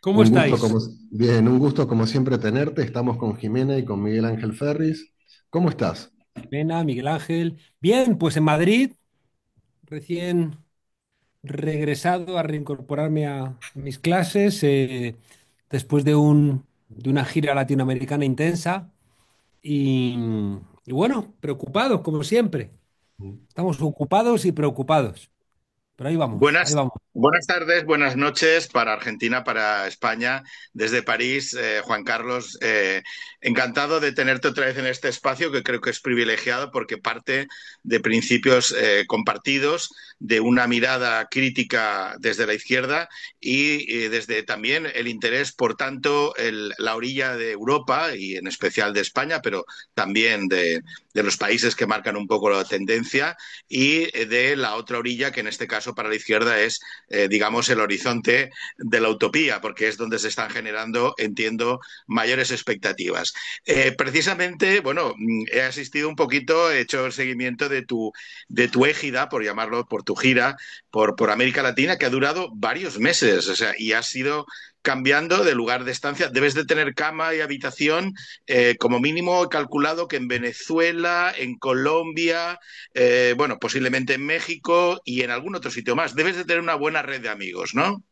¿Cómo Un gusto estáis? como, bien, un gusto como siempre tenerte. Estamos con Jimena y con Miguel Ángel Ferris. ¿Cómo estás? Jimena, Miguel Ángel. Bien, pues en Madrid, recién regresado a reincorporarme a mis clases después de una gira latinoamericana intensa y, y bueno, preocupados como siempre. Estamos ocupados y preocupados, pero ahí vamos, ahí Buenas, vamos. buenas tardes, buenas noches para Argentina, para España. Desde París, Juan Carlos, encantado de tenerte otra vez en este espacio que creo que es privilegiado porque parte de principios compartidos, de una mirada crítica desde la izquierda y desde también el interés por tanto la orilla de Europa y en especial de España, pero también de los países que marcan un poco la tendencia y de la otra orilla, que en este caso para la izquierda es, digamos, el horizonte de la utopía, porque es donde se están generando, entiendo, mayores expectativas. Precisamente, bueno, he asistido un poquito, he hecho el seguimiento de tu égida, por llamarlo, por tu gira por América Latina, que ha durado varios meses, o sea, y ha sido cambiando de lugar de estancia. Debes de tener cama y habitación, como mínimo he calculado que en Venezuela, en Colombia, bueno, posiblemente en México y en algún otro sitio más. Debes de tener una buena red de amigos, ¿no?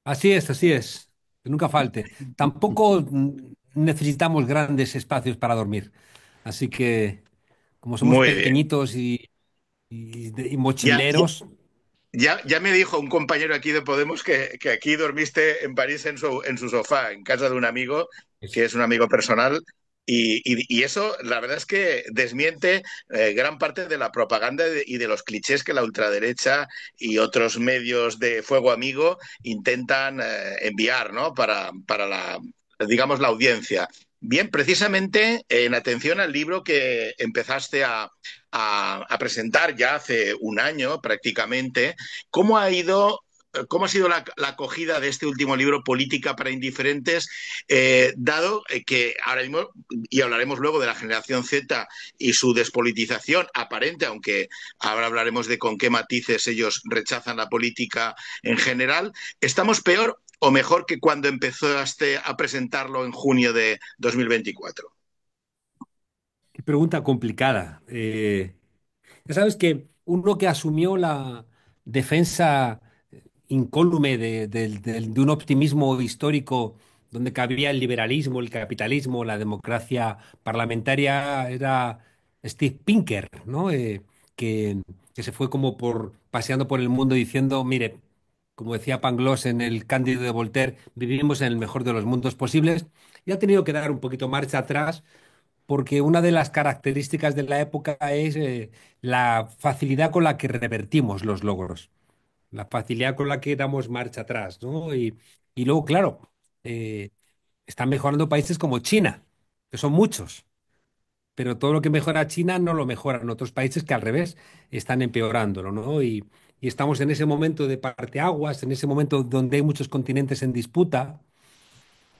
Así es, que nunca falte. Tampoco necesitamos grandes espacios para dormir, así que como somos Muy bien. pequeñitos y Ya, ya, mochileros. ya me dijo un compañero aquí de Podemos que aquí dormiste en París en su sofá, en casa de un amigo, que es un amigo personal. Y eso, la verdad es que desmiente gran parte de la propaganda y de los clichés que la ultraderecha y otros medios de fuego amigo intentan enviar, ¿no? Para digamos, la audiencia. Bien, precisamente en atención al libro que empezaste a presentar ya hace un año prácticamente, ¿cómo ha ido ¿cómo ha sido la acogida de este último libro, Política para Indiferentes, dado que ahora mismo, y hablaremos luego de la generación Z y su despolitización aparente, aunque ahora hablaremos de con qué matices ellos rechazan la política en general, ¿estamos peor o mejor que cuando empezaste a presentarlo en junio de 2024? Qué pregunta complicada. Ya sabes que uno que asumió la defensa incólume de un optimismo histórico donde cabía el liberalismo, el capitalismo, la democracia parlamentaria era Steve Pinker, ¿no? Que, que se fue como por paseando por el mundo diciendo, mire, como decía Pangloss en el Cándido de Voltaire, vivimos en el mejor de los mundos posibles y ha tenido que dar un poquito marcha atrás porque una de las características de la época es la facilidad con la que revertimos los logros, la facilidad con la que damos marcha atrás, ¿no? Y luego, claro, eh, están mejorando países como China, que son muchos, pero todo lo que mejora China no lo mejoran otros países que al revés están empeorándolo, ¿no? Y estamos en ese momento de parteaguas, en ese momento donde hay muchos continentes en disputa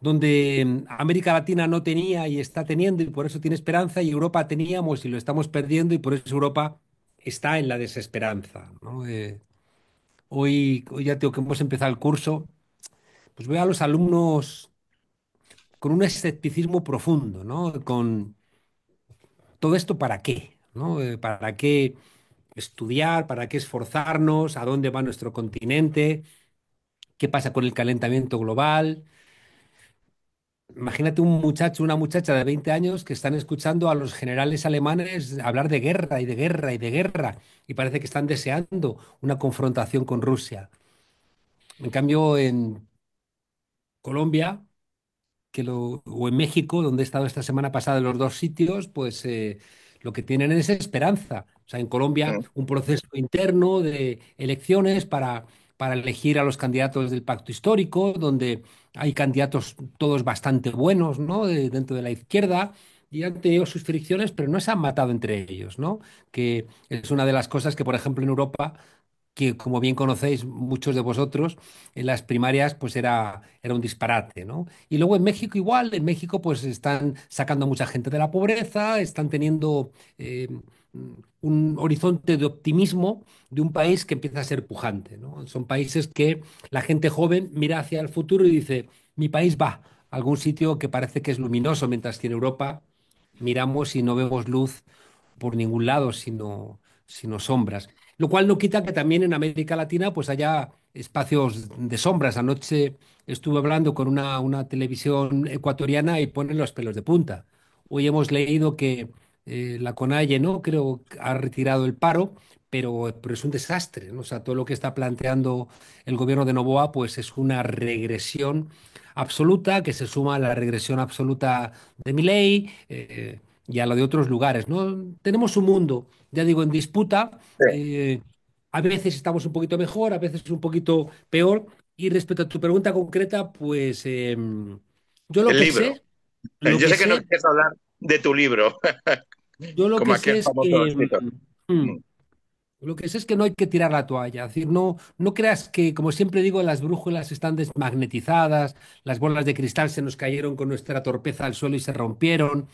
donde América Latina no tenía y está teniendo y por eso tiene esperanza, y Europa teníamos y lo estamos perdiendo y por eso Europa está en la desesperanza, ¿no? Hoy ya tengo que hemos empezado el curso, pues veo a los alumnos con un escepticismo profundo, ¿no? Con todo esto para qué, ¿no? ¿Para qué estudiar? ¿Para qué esforzarnos? ¿A dónde va nuestro continente? ¿Qué pasa con el calentamiento global? Imagínate un muchacho, una muchacha de 20 años que están escuchando a los generales alemanes hablar de guerra y de guerra y de guerra y parece que están deseando una confrontación con Rusia. En cambio, en Colombia o en México, donde he estado esta semana pasada en los dos sitios, pues lo que tienen es esperanza. O sea, en Colombia un proceso interno de elecciones para elegir a los candidatos del pacto histórico, donde hay candidatos todos bastante buenos, ¿no? Dentro de la izquierda. Y han tenido sus fricciones, pero no se han matado entre ellos, ¿no? Que es una de las cosas que, por ejemplo, en Europa que como bien conocéis muchos de vosotros, en las primarias pues era un disparate, ¿no? Y luego en México igual, en México pues están sacando a mucha gente de la pobreza, están teniendo un horizonte de optimismo de un país que empieza a ser pujante, ¿no? Son países que la gente joven mira hacia el futuro y dice, mi país va a algún sitio que parece que es luminoso, mientras que en Europa miramos y no vemos luz por ningún lado, sino sombras. Lo cual no quita que también en América Latina pues haya espacios de sombras. Anoche estuve hablando con una televisión ecuatoriana y ponen los pelos de punta. Hoy hemos leído que la CONAIE, ¿no? Creo que ha retirado el paro, pero es un desastre, ¿no? O sea, todo lo que está planteando el gobierno de Noboa pues es una regresión absoluta que se suma a la regresión absoluta de Milei, y a lo de otros lugares, ¿no? Tenemos un mundo, ya digo, en disputa. A veces estamos un poquito mejor, a veces un poquito peor. Y respecto a tu pregunta concreta, pues yo lo El que libro. sé, lo Yo que sé que no sé, quieres hablar de tu libro, yo lo como que aquel sé es famoso que escritor. Mm. lo que sé es que no hay que tirar la toalla. Es decir, no creas que, como siempre digo, las brújulas están desmagnetizadas, las bolas de cristal se nos cayeron con nuestra torpeza al suelo y se rompieron.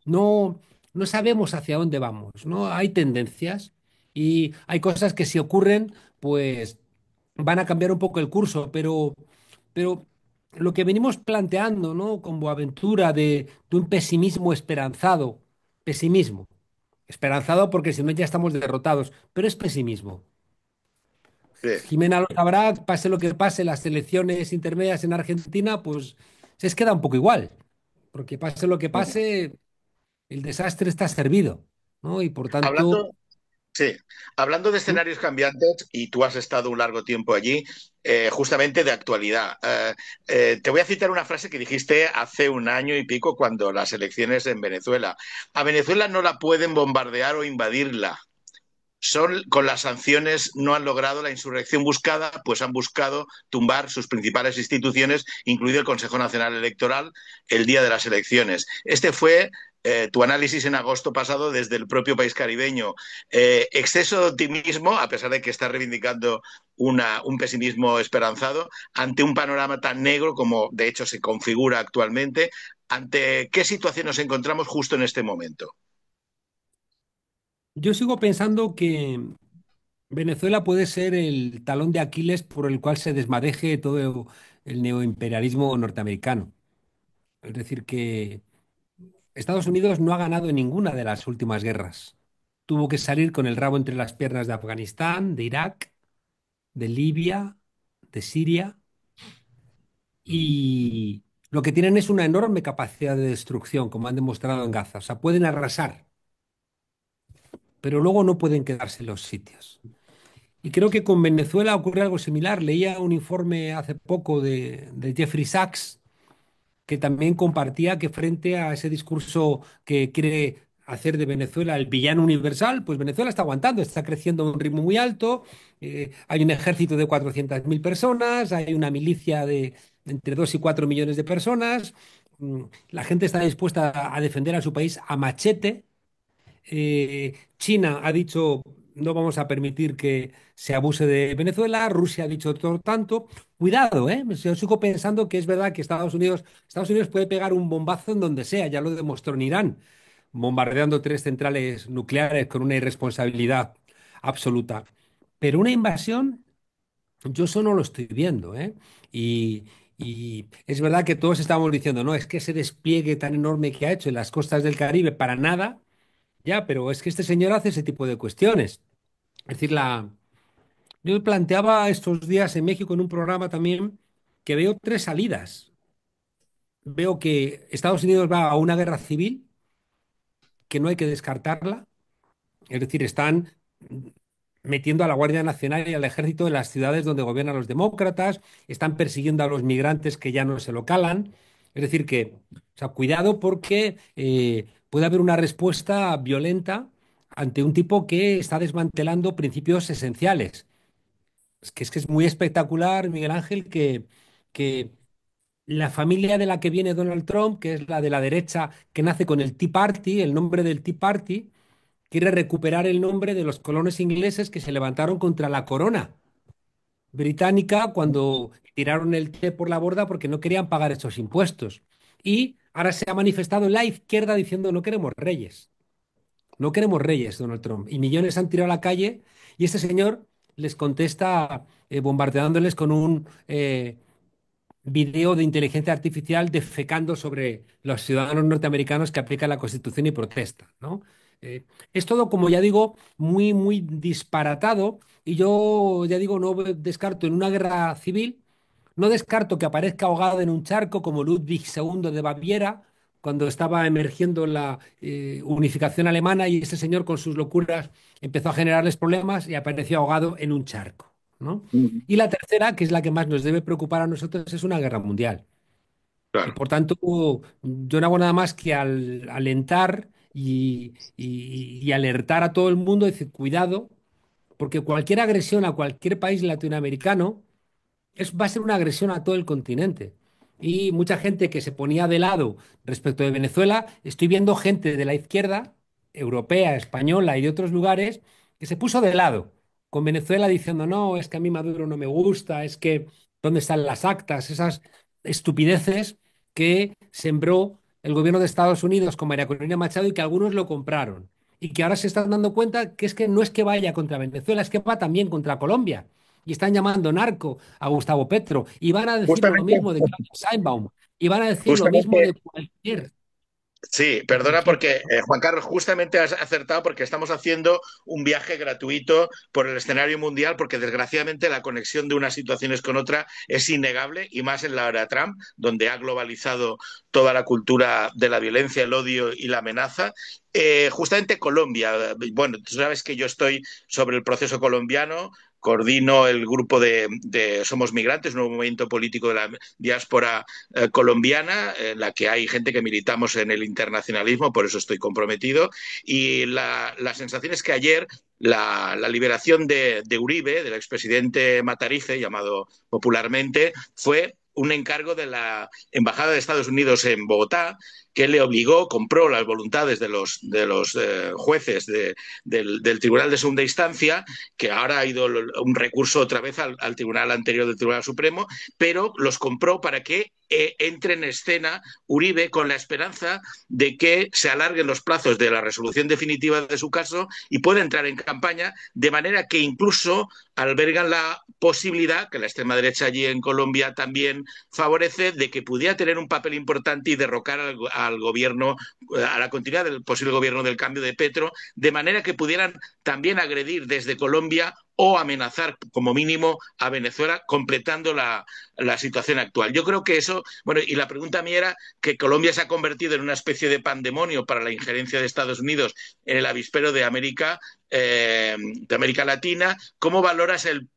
No, no sabemos hacia dónde vamos, ¿no? Hay tendencias y hay cosas que si ocurren, pues van a cambiar un poco el curso, pero lo que venimos planteando, ¿no? Con Boaventura de un pesimismo esperanzado, pesimismo, esperanzado porque si no ya estamos derrotados, pero es pesimismo. Sí. Jimena lo sabrá, pase lo que pase, las elecciones intermedias en Argentina, pues se queda un poco igual, porque pase lo que pase, el desastre está servido, ¿no? Y por tanto, Hablando, sí, hablando de escenarios cambiantes, y tú has estado un largo tiempo allí, justamente de actualidad. Te voy a citar una frase que dijiste hace un año y pico cuando las elecciones en Venezuela. A Venezuela no la pueden bombardear o invadirla. Con las sanciones no han logrado la insurrección buscada, pues han buscado tumbar sus principales instituciones, incluido el Consejo Nacional Electoral, el día de las elecciones. Este fue tu análisis en agosto pasado desde el propio país caribeño. Exceso de optimismo, a pesar de que está reivindicando un pesimismo esperanzado, ante un panorama tan negro como de hecho se configura actualmente. ¿Ante qué situación nos encontramos justo en este momento? yo sigo pensando que Venezuela puede ser el talón de Aquiles por el cual se desmadeje todo el neoimperialismo norteamericano. Es decir, que Estados Unidos no ha ganado en ninguna de las últimas guerras. Tuvo que salir con el rabo entre las piernas de Afganistán, de Irak, de Libia, de Siria, y lo que tienen es una enorme capacidad de destrucción, como han demostrado en Gaza. O sea, pueden arrasar, pero luego no pueden quedarse en los sitios. Y creo que con Venezuela ocurre algo similar. Leía un informe hace poco de Jeffrey Sachs que también compartía que frente a ese discurso que quiere hacer de Venezuela el villano universal, pues Venezuela está aguantando, está creciendo a un ritmo muy alto, hay un ejército de 400.000 personas, hay una milicia de entre 2 y 4 millones de personas, la gente está dispuesta a defender a su país a machete. China ha dicho no vamos a permitir que se abuse de Venezuela, Rusia ha dicho todo tanto. Cuidado, ¿eh? Yo sigo pensando que es verdad que Estados Unidos puede pegar un bombazo en donde sea, ya lo demostró en Irán, bombardeando 3 centrales nucleares con una irresponsabilidad absoluta. Pero una invasión, yo eso no lo estoy viendo, ¿eh? Y, y es verdad que todos estamos diciendo, no, es que ese despliegue tan enorme que ha hecho en las costas del Caribe para nada. Ya, pero es que este señor hace ese tipo de cuestiones. Es decir, yo planteaba estos días en México en un programa también que veo 3 salidas. Veo que Estados Unidos va a una guerra civil, que no hay que descartarla. Es decir, están metiendo a la Guardia Nacional y al Ejército en las ciudades donde gobiernan los demócratas, están persiguiendo a los migrantes que ya no se lo calan. Es decir, que, o sea, cuidado porque puede haber una respuesta violenta ante un tipo que está desmantelando principios esenciales. Es que es muy espectacular, Miguel Ángel, que la familia de la que viene Donald Trump, que es la de la derecha, que nace con el Tea Party, el nombre del Tea Party, quiere recuperar el nombre de los colonos ingleses que se levantaron contra la corona británica cuando tiraron el té por la borda porque no querían pagar esos impuestos. Y ahora se ha manifestado la izquierda diciendo no queremos reyes. No queremos reyes, Donald Trump. Y millones han tirado a la calle y este señor les contesta bombardeándoles con un video de inteligencia artificial defecando sobre los ciudadanos norteamericanos que aplican la Constitución y protestan, ¿no? Es todo, como ya digo, muy, muy disparatado y yo, ya digo, no descarto en una guerra civil, no descarto que aparezca ahogado en un charco como Ludwig II de Baviera cuando estaba emergiendo la unificación alemana y este señor con sus locuras empezó a generarles problemas y apareció ahogado en un charco, ¿no? Ujú. Y la tercera, que es la que más nos debe preocupar a nosotros, es una guerra mundial. Y Claro. por tanto, yo no hago nada más que alentar y alertar a todo el mundo, decir, cuidado, porque cualquier agresión a cualquier país latinoamericano va a ser una agresión a todo el continente. Y mucha gente que se ponía de lado respecto de Venezuela, estoy viendo gente de la izquierda, europea, española y de otros lugares, que se puso de lado con Venezuela diciendo, no, es que a mí Maduro no me gusta, es que ¿dónde están las actas? Esas estupideces que sembró el gobierno de Estados Unidos con María Corina Machado y que algunos lo compraron. Y que ahora se están dando cuenta que es que no es que vaya contra Venezuela, es que va también contra Colombia y están llamando narco a Gustavo Petro y van a decir lo Justamente, mismo de Claudia Sheinbaum y van a decir lo mismo justamente de cualquier, Sí, de perdona cualquier. porque, Juan Carlos, justamente has acertado porque estamos haciendo un viaje gratuito por el escenario mundial porque desgraciadamente la conexión de unas situaciones con otra es innegable y más en la era Trump, donde ha globalizado toda la cultura de la violencia, el odio y la amenaza. Justamente Colombia, bueno, tú sabes que yo estoy sobre el proceso colombiano, coordino el grupo de Somos Migrantes, un nuevo movimiento político de la diáspora colombiana, en la que hay gente que militamos en el internacionalismo, por eso estoy comprometido. Y la sensación es que ayer la liberación de Uribe, del expresidente Matarife, llamado popularmente, fue un encargo de la Embajada de Estados Unidos en Bogotá, que le obligó, compró las voluntades de los jueces del Tribunal de Segunda Instancia, que ahora ha ido un recurso otra vez al Tribunal anterior del Tribunal Supremo, pero los compró para que entre en escena Uribe con la esperanza de que se alarguen los plazos de la resolución definitiva de su caso y pueda entrar en campaña, de manera que incluso albergan la posibilidad, que la extrema derecha allí en Colombia también favorece, de que pudiera tener un papel importante y derrocar al gobierno, a la continuidad del posible gobierno del cambio de Petro, de manera que pudieran también agredir desde Colombia o amenazar como mínimo a Venezuela completando la situación actual. Yo creo que eso, bueno, y la pregunta mía era que Colombia se ha convertido en una especie de pandemonio para la injerencia de Estados Unidos en el avispero de América Latina. ¿Cómo valoras el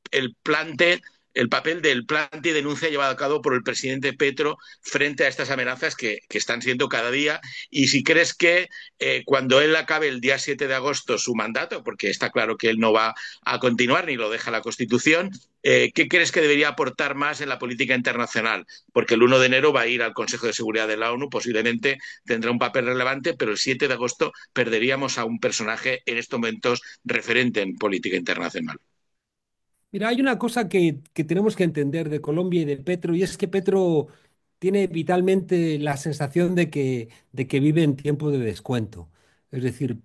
plante el papel del plante y denuncia llevado a cabo por el presidente Petro frente a estas amenazas que están siendo cada día? Y si crees que cuando él acabe el día 7 de agosto su mandato, porque está claro que él no va a continuar ni lo deja la Constitución, ¿qué crees que debería aportar más en la política internacional? Porque el 1 de enero va a ir al Consejo de Seguridad de la ONU, posiblemente tendrá un papel relevante, pero el 7 de agosto perderíamos a un personaje en estos momentos referente en política internacional. Mira, hay una cosa que tenemos que entender de Colombia y de Petro, y es que Petro tiene vitalmente la sensación de que vive en tiempo de descuento. Es decir,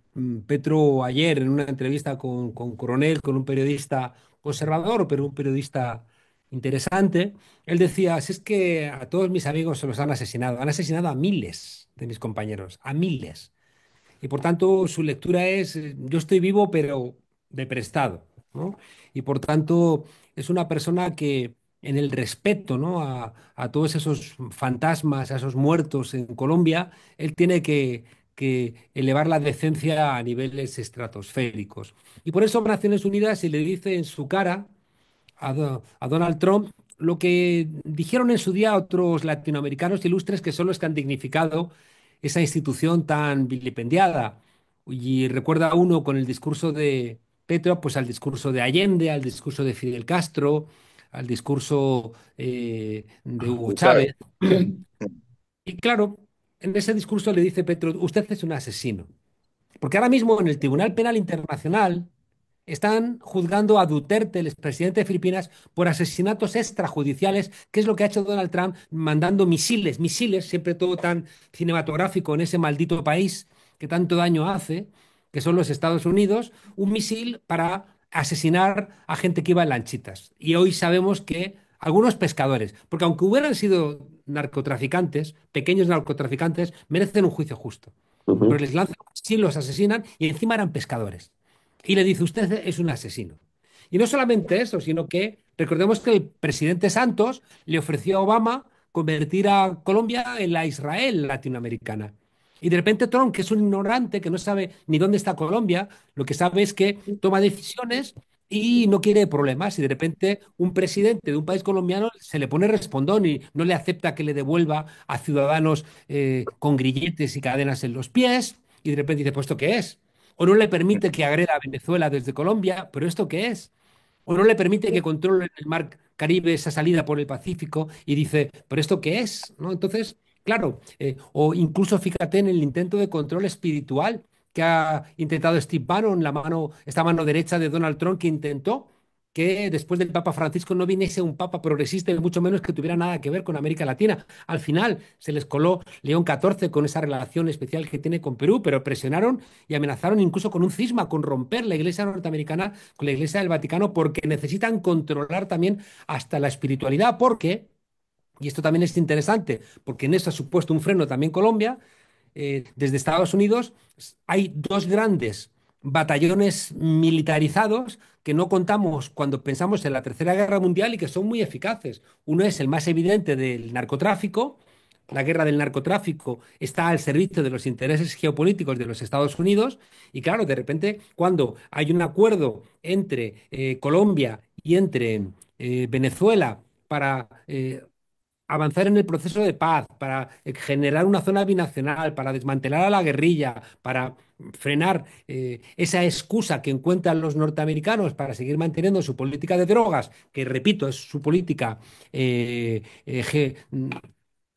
Petro ayer en una entrevista con Coronel, con un periodista conservador, pero un periodista interesante, él decía, si es que a todos mis amigos se los han asesinado a miles de mis compañeros, a miles. Y por tanto, su lectura es, yo estoy vivo, pero de prestado, ¿no? Y por tanto, es una persona que en el respeto, ¿no? a todos esos fantasmas, a esos muertos en Colombia, él tiene que elevar la decencia a niveles estratosféricos. Y por eso Naciones Unidas se le dice en su cara a Donald Trump lo que dijeron en su día otros latinoamericanos ilustres que son los que han dignificado esa institución tan vilipendiada. Y recuerda uno con el discurso de Petro, pues al discurso de Allende, al discurso de Fidel Castro, al discurso de Hugo Claro. Chávez. Y claro, en ese discurso le dice Petro, usted es un asesino. Porque ahora mismo en el Tribunal Penal Internacional están juzgando a Duterte, el expresidente de Filipinas, por asesinatos extrajudiciales, que es lo que ha hecho Donald Trump mandando misiles, misiles, siempre todo tan cinematográfico en ese maldito país que tanto daño hace, que son los Estados Unidos, un misil para asesinar a gente que iba en lanchitas. Y hoy sabemos que algunos pescadores, porque aunque hubieran sido narcotraficantes, pequeños narcotraficantes, merecen un juicio justo. Pero Ujú. les lanzan un misil, los asesinan y encima eran pescadores. Y le dice, usted es un asesino. Y no solamente eso, sino que recordemos que el presidente Santos le ofreció a Obama convertir a Colombia en la Israel latinoamericana. Y de repente Trump, que es un ignorante, que no sabe ni dónde está Colombia, lo que sabe es que toma decisiones y no quiere problemas. Y de repente un presidente de un país colombiano se le pone respondón y no le acepta que le devuelva a ciudadanos con grilletes y cadenas en los pies. Y de repente dice, ¿pues esto qué es? O no le permite que agreda a Venezuela desde Colombia, ¿pero esto qué es? O no le permite que controle el mar Caribe, esa salida por el Pacífico, y dice, ¿pero esto qué es? ¿No? Entonces, claro, o incluso fíjate en el intento de control espiritual que ha intentado Steve Bannon, esta mano derecha de Donald Trump, que intentó que después del Papa Francisco no viniese un Papa progresista y mucho menos que tuviera nada que ver con América Latina. Al final se les coló León XIV con esa relación especial que tiene con Perú, pero presionaron y amenazaron incluso con un cisma, con romper la Iglesia norteamericana con la Iglesia del Vaticano, porque necesitan controlar también hasta la espiritualidad, porque, y esto también es interesante, porque en eso ha supuesto un freno también Colombia, desde Estados Unidos hay dos grandes batallones militarizados que no contamos cuando pensamos en la Tercera Guerra Mundial y que son muy eficaces. Uno es el más evidente del narcotráfico. La guerra del narcotráfico está al servicio de los intereses geopolíticos de los Estados Unidos y claro, de repente cuando hay un acuerdo entre Colombia y entre Venezuela para avanzar en el proceso de paz, para generar una zona binacional, para desmantelar a la guerrilla, para frenar esa excusa que encuentran los norteamericanos para seguir manteniendo su política de drogas, que repito, es su política de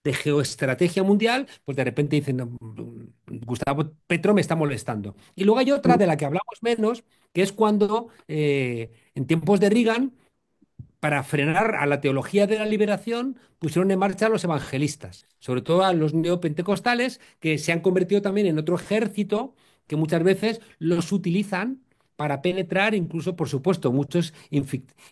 geoestrategia mundial, pues de repente dicen, "No, Gustavo Petro me está molestando". Y luego hay otra de la que hablamos menos, que es cuando en tiempos de Reagan para frenar a la teología de la liberación, pusieron en marcha a los evangelistas, sobre todo a los neopentecostales, que se han convertido también en otro ejército que muchas veces los utilizan para penetrar, incluso, por supuesto, muchos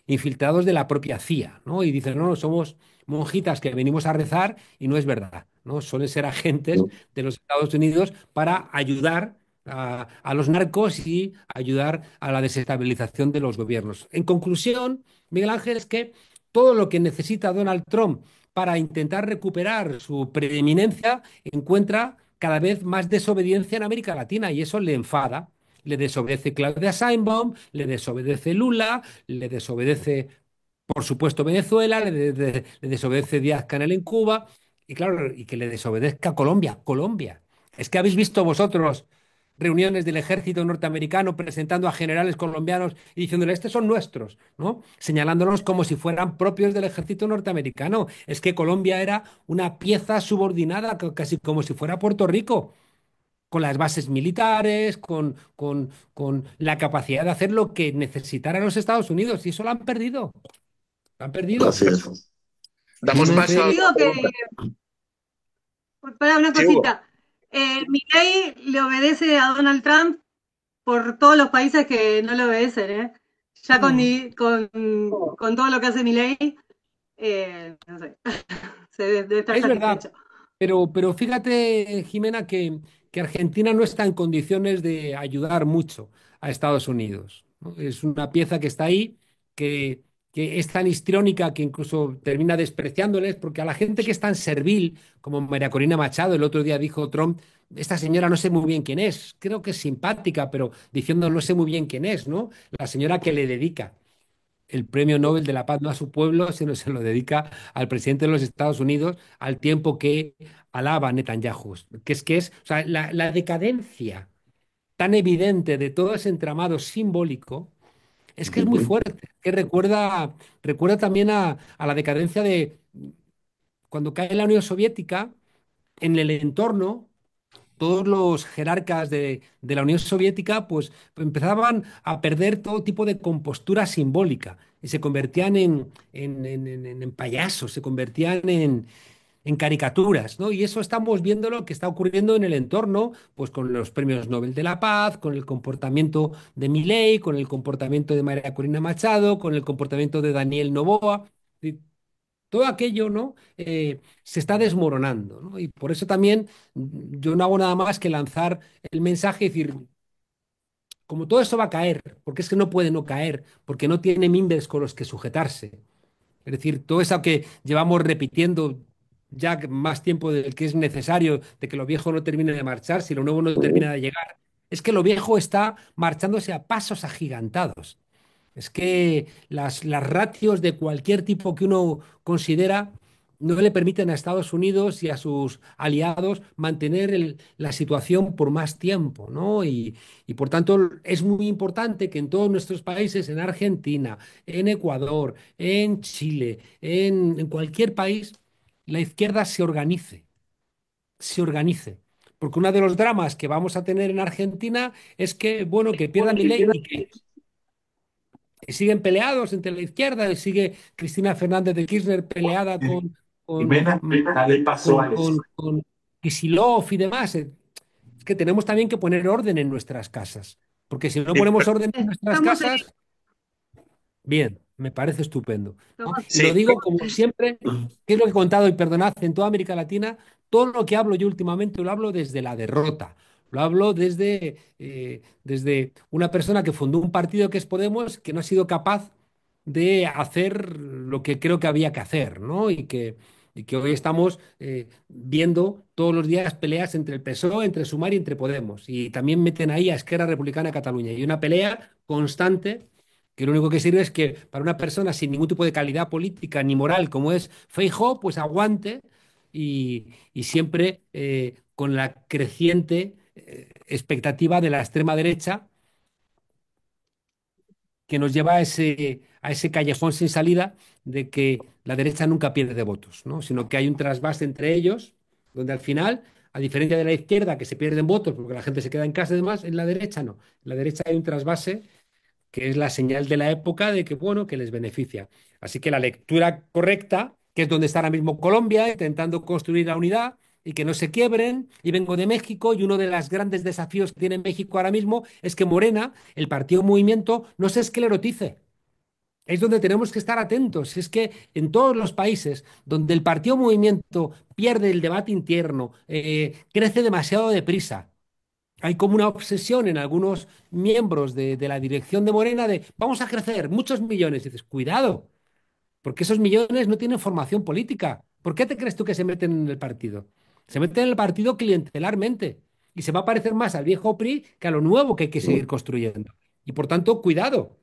infiltrados de la propia CIA, ¿no? Y dicen, no, no, somos monjitas que venimos a rezar y no es verdad, ¿no? Suelen ser agentes de los Estados Unidos para ayudar a los narcos y ayudar a la desestabilización de los gobiernos. En conclusión, Miguel Ángel, es que todo lo que necesita Donald Trump para intentar recuperar su preeminencia encuentra cada vez más desobediencia en América Latina y eso le enfada. Le desobedece Claudia Sheinbaum, le desobedece Lula, le desobedece, por supuesto, Venezuela, le desobedece Díaz-Canel en Cuba y claro, y que le desobedezca Colombia. Colombia. Es que habéis visto vosotros reuniones del ejército norteamericano presentando a generales colombianos y diciéndole, estos son nuestros, ¿no? Señalándolos como si fueran propios del ejército norteamericano. Es que Colombia era una pieza subordinada, casi como si fuera Puerto Rico, con las bases militares, con la capacidad de hacer lo que necesitaran los Estados Unidos. Y eso lo han perdido. Lo han perdido. Así es. Damos Jimé, paso a Digo otra que, pregunta. para una Sí, Hugo. cosita, Milei le obedece a Donald Trump por todos los países que no le obedecen, ¿eh? Ya con todo lo que hace Milei, no sé, se debe estar Es verdad, satisfecho. pero fíjate, Jimena, que Argentina no está en condiciones de ayudar mucho a Estados Unidos, ¿no? Es una pieza que está ahí, que es tan histriónica que incluso termina despreciándoles, porque a la gente que es tan servil, como María Corina Machado, el otro día dijo Trump, esta señora no sé muy bien quién es, creo que es simpática, pero diciendo no sé muy bien quién es, ¿no? La señora que le dedica el premio Nobel de la Paz no a su pueblo, sino se lo dedica al presidente de los Estados Unidos al tiempo que alaba a Netanyahu. O sea, la decadencia tan evidente de todo ese entramado simbólico es que es muy fuerte, que recuerda también a la decadencia de cuando cae la Unión Soviética, en el entorno todos los jerarcas de la Unión Soviética pues empezaban a perder todo tipo de compostura simbólica y se convertían en payasos, se convertían en caricaturas, ¿no? Y eso estamos viendo lo que está ocurriendo en el entorno, pues con los premios Nobel de la Paz, con el comportamiento de Milei, con el comportamiento de María Corina Machado, con el comportamiento de Daniel Noboa. Y todo aquello, ¿no? Se está desmoronando, ¿no? Y por eso también yo no hago nada más que lanzar el mensaje y decir, como todo esto va a caer, porque es que no puede no caer, porque no tiene mimbres con los que sujetarse. Es decir, todo eso que llevamos repitiendo ya más tiempo del que es necesario, de que lo viejo no termine de marchar, si lo nuevo no termina de llegar, es que lo viejo está marchándose a pasos agigantados. Es que las ratios de cualquier tipo que uno considera no le permiten a Estados Unidos y a sus aliados mantener la situación por más tiempo, ¿no? Y por tanto es muy importante que en todos nuestros países, en Argentina, en Ecuador, en Chile, en cualquier país, la izquierda se organice, se organice. Porque uno de los dramas que vamos a tener en Argentina es que, bueno, que pierda Milei y que y siguen peleados entre la izquierda, y sigue Cristina Fernández de Kirchner peleada con, Jimena, dale paso a eso. con Kicillof y demás. Es que tenemos también que poner orden en nuestras casas, porque si no ponemos orden en nuestras Estamos en casas, bien, me parece estupendo, ¿no? esto. Y lo Sí, digo como siempre, que es lo que he contado y perdonad, en toda América Latina, todo lo que hablo yo últimamente lo hablo desde la derrota. Lo hablo desde una persona que fundó un partido que es Podemos, que no ha sido capaz de hacer lo que creo que había que hacer, ¿no? Y que hoy estamos viendo todos los días peleas entre el PSOE, entre Sumar y entre Podemos. Y también meten ahí a Esquerra Republicana de Cataluña. Y una pelea constante que lo único que sirve es que para una persona sin ningún tipo de calidad política ni moral como es Feijóo, pues aguante y siempre con la creciente expectativa de la extrema derecha que nos lleva a ese callejón sin salida de que la derecha nunca pierde votos, ¿no? Sino que hay un trasvase entre ellos, donde al final, a diferencia de la izquierda, que se pierden votos porque la gente se queda en casa y demás, en la derecha no. En la derecha hay un trasvase que es la señal de la época de que, bueno, que les beneficia. Así que la lectura correcta, que es donde está ahora mismo Colombia, intentando construir la unidad y que no se quiebren, y vengo de México, y uno de los grandes desafíos que tiene México ahora mismo es que Morena, el partido Movimiento, no se esclerotice. Es donde tenemos que estar atentos. Es que en todos los países donde el partido Movimiento pierde el debate interno, crece demasiado deprisa, hay como una obsesión en algunos miembros de la dirección de Morena de vamos a crecer muchos millones. Y dices, cuidado, porque esos millones no tienen formación política. ¿Por qué te crees tú que se meten en el partido? Se meten en el partido clientelarmente y se va a parecer más al viejo PRI que a lo nuevo que hay que seguir construyendo. Y por tanto, cuidado.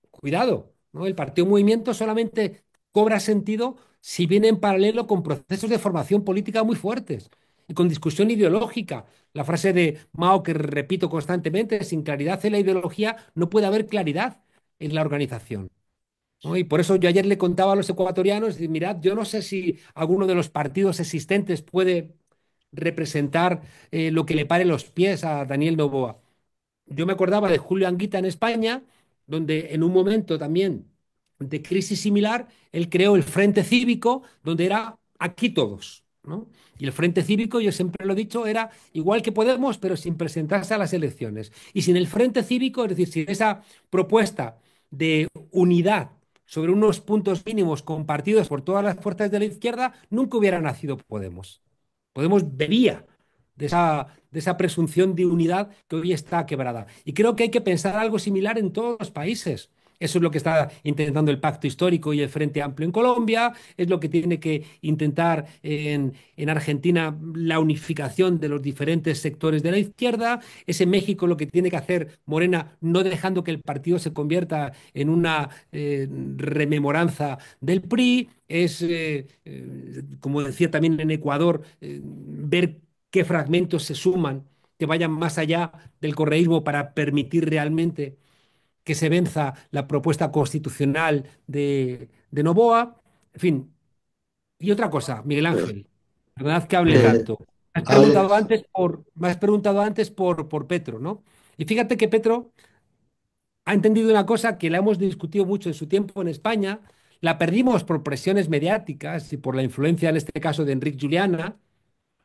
Cuidado, ¿no? El partido movimiento solamente cobra sentido si viene en paralelo con procesos de formación política muy fuertes y con discusión ideológica. La frase de Mao que repito constantemente, sin claridad en la ideología no puede haber claridad en la organización, ¿no? Y por eso yo ayer le contaba a los ecuatorianos, y mirad, yo no sé si alguno de los partidos existentes puede representar lo que le pare los pies a Daniel Noboa. Yo me acordaba de Julio Anguita en España, donde en un momento también de crisis similar, él creó el Frente Cívico, donde era aquí todos, ¿no? Y el Frente Cívico, yo siempre lo he dicho, era igual que Podemos, pero sin presentarse a las elecciones. Y sin el Frente Cívico, es decir, sin esa propuesta de unidad sobre unos puntos mínimos compartidos por todas las fuerzas de la izquierda, nunca hubiera nacido Podemos. Podemos bebía de esa presunción de unidad que hoy está quebrada. Y creo que hay que pensar algo similar en todos los países. Eso es lo que está intentando el Pacto Histórico y el Frente Amplio en Colombia, es lo que tiene que intentar en Argentina la unificación de los diferentes sectores de la izquierda, es en México lo que tiene que hacer Morena, no dejando que el partido se convierta en una rememoranza del PRI, como decía también en Ecuador, ver qué fragmentos se suman, que vayan más allá del correísmo para permitir realmente que se venza la propuesta constitucional de Noboa. En fin, y otra cosa, Miguel Ángel, verdad que hable Eh, tanto. Alex, Me has preguntado antes por Petro, ¿no? Y fíjate que Petro ha entendido una cosa que la hemos discutido mucho en su tiempo en España, La perdimos por presiones mediáticas y por la influencia, en este caso, de Enrique Juliana,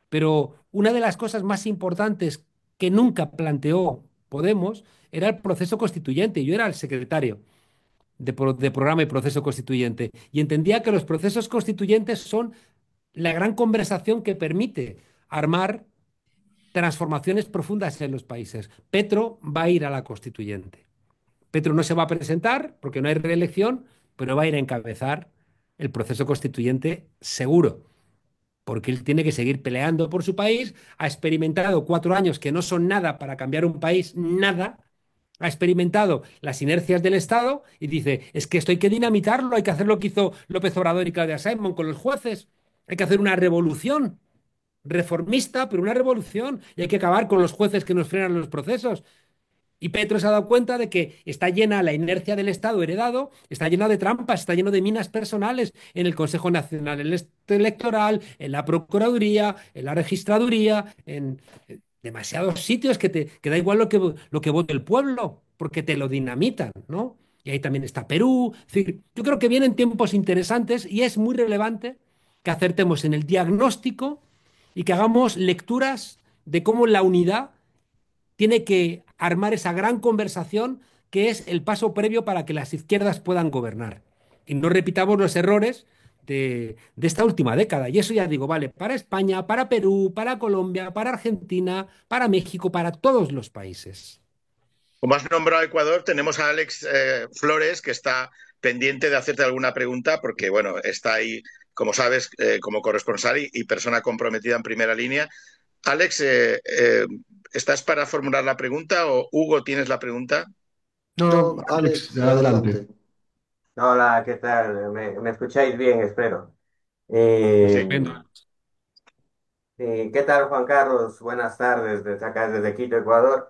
pero una de las cosas más importantes que nunca planteó Podemos era el proceso constituyente. Yo era el secretario de programa y proceso constituyente y entendía que los procesos constituyentes son la gran conversación que permite armar transformaciones profundas en los países. Petro va a ir a la constituyente. Petro no se va a presentar porque no hay reelección, pero va a ir a encabezar el proceso constituyente seguro, porque él tiene que seguir peleando por su país. Ha experimentado 4 años que no son nada para cambiar un país, nada. Ha experimentado las inercias del Estado y dice, es que esto hay que dinamitarlo, hay que hacer lo que hizo López Obrador y Claudia Sheinbaum con los jueces, hay que hacer una revolución reformista, pero una revolución, y hay que acabar con los jueces que nos frenan los procesos. Y Petro se ha dado cuenta de que está llena la inercia del Estado heredado, está llena de trampas, está lleno de minas personales en el Consejo Nacional Electoral, en la Procuraduría, en la Registraduría, en demasiados sitios que da igual lo que vote el pueblo, porque te lo dinamitan, ¿no? Y ahí también está Perú. Es decir, yo creo que vienen tiempos interesantes y es muy relevante que acertemos en el diagnóstico y que hagamos lecturas de cómo la unidad tiene que armar esa gran conversación que es el paso previo para que las izquierdas puedan gobernar. Y no repitamos los errores de esta última década. Y eso ya digo, vale, para España, para Perú, para Colombia, para Argentina, para México, para todos los países. Como has nombrado a Ecuador, tenemos a Alex Flores, que está pendiente de hacerte alguna pregunta, porque bueno, está ahí, como sabes, como corresponsal y persona comprometida en primera línea. Alex, ¿estás para formular la pregunta o Hugo, tienes la pregunta? No, Alex, adelante. Hola, ¿qué tal? ¿Me escucháis bien? Espero. Sí. Eh, ¿Qué tal, Juan Carlos? Buenas tardes desde acá, desde Quito, Ecuador.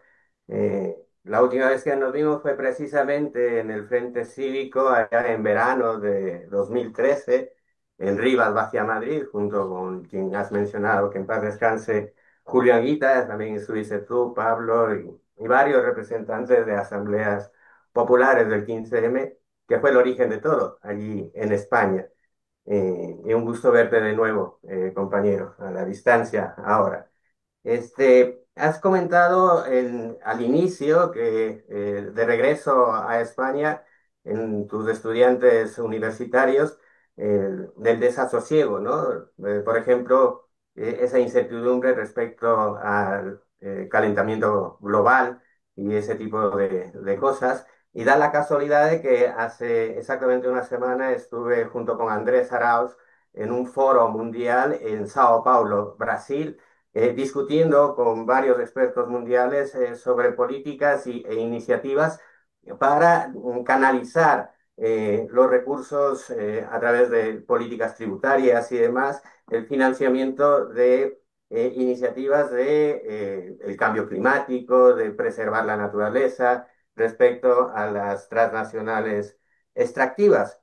La última vez que nos vimos fue precisamente en el Frente Cívico, allá en verano de 2013, en Rivas, hacia Madrid, junto con quien has mencionado, que en paz descanse, Julio Anguita, también estuviste tú, Pablo, y varios representantes de asambleas populares del 15M, que fue el origen de todo allí en España. Y un gusto verte de nuevo, compañero, a la distancia ahora. Has comentado al inicio que de regreso a España, en tus estudiantes universitarios, del desasosiego, ¿no? Por ejemplo, esa incertidumbre respecto al calentamiento global y ese tipo de cosas. Y da la casualidad de que hace exactamente una semana estuve junto con Andrés Arauz en un foro mundial en Sao Paulo, Brasil, discutiendo con varios expertos mundiales sobre políticas e iniciativas para canalizar los recursos a través de políticas tributarias y demás, el financiamiento de iniciativas de el cambio climático, de preservar la naturaleza respecto a las transnacionales extractivas,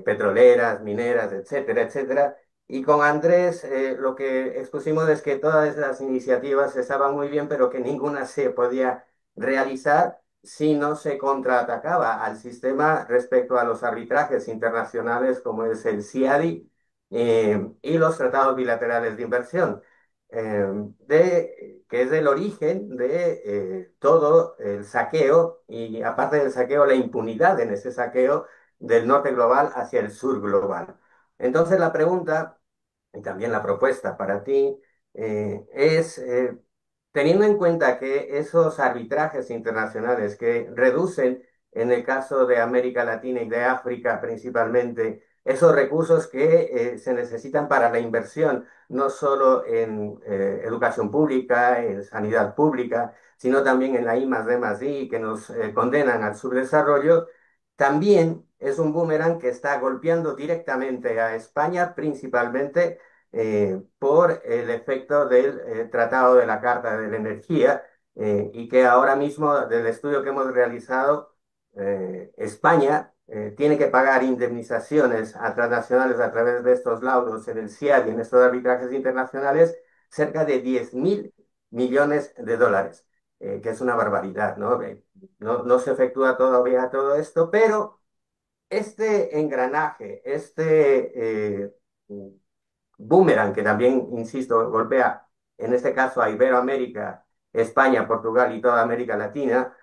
petroleras, mineras, etcétera, etcétera. Y con Andrés lo que expusimos es que todas esas iniciativas estaban muy bien, pero que ninguna se podía realizar si no se contraatacaba al sistema respecto a los arbitrajes internacionales como es el CIADI y los tratados bilaterales de inversión, que es el origen de todo el saqueo y aparte del saqueo, la impunidad en ese saqueo del norte global hacia el sur global. Entonces la pregunta y también la propuesta para ti es, teniendo en cuenta que esos arbitrajes internacionales que reducen, en el caso de América Latina y de África principalmente, esos recursos que se necesitan para la inversión, no solo en educación pública, en sanidad pública, sino también en la I más D más I, que nos condenan al subdesarrollo, también es un boomerang que está golpeando directamente a España, principalmente por el efecto del Tratado de la Carta de la Energía, y que ahora mismo, del estudio que hemos realizado, España tiene que pagar indemnizaciones a transnacionales a través de estos laudos en el CIAD y en estos arbitrajes internacionales, cerca de 10.000 millones de dólares, que es una barbaridad, ¿no? No se efectúa todavía todo esto, pero este engranaje, boomerang, que también, insisto, golpea, en este caso a Iberoamérica, España, Portugal y toda América Latina,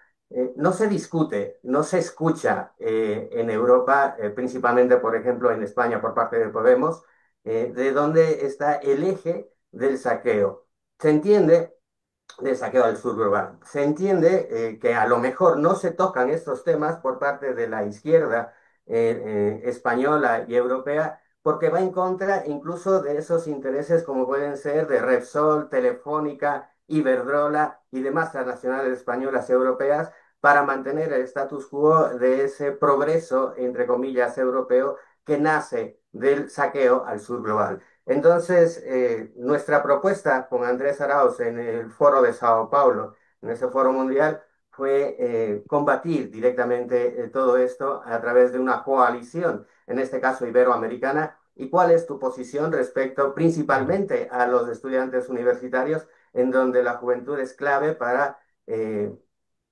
no se discute, no se escucha en Europa, principalmente, por ejemplo, en España por parte de Podemos, de dónde está el eje del saqueo. Se entiende de saqueo al sur global. Se entiende que a lo mejor no se tocan estos temas por parte de la izquierda española y europea porque va en contra incluso de esos intereses como pueden ser de Repsol, Telefónica, Iberdrola y demás transnacionales españolas y europeas para mantener el status quo de ese progreso, entre comillas, europeo que nace del saqueo al sur global. Entonces, nuestra propuesta con Andrés Arauz en el foro de Sao Paulo, en ese foro mundial, fue combatir directamente todo esto a través de una coalición, en este caso iberoamericana. ¿Y cuál es tu posición respecto Claro. principalmente a los estudiantes universitarios, en donde la juventud es clave para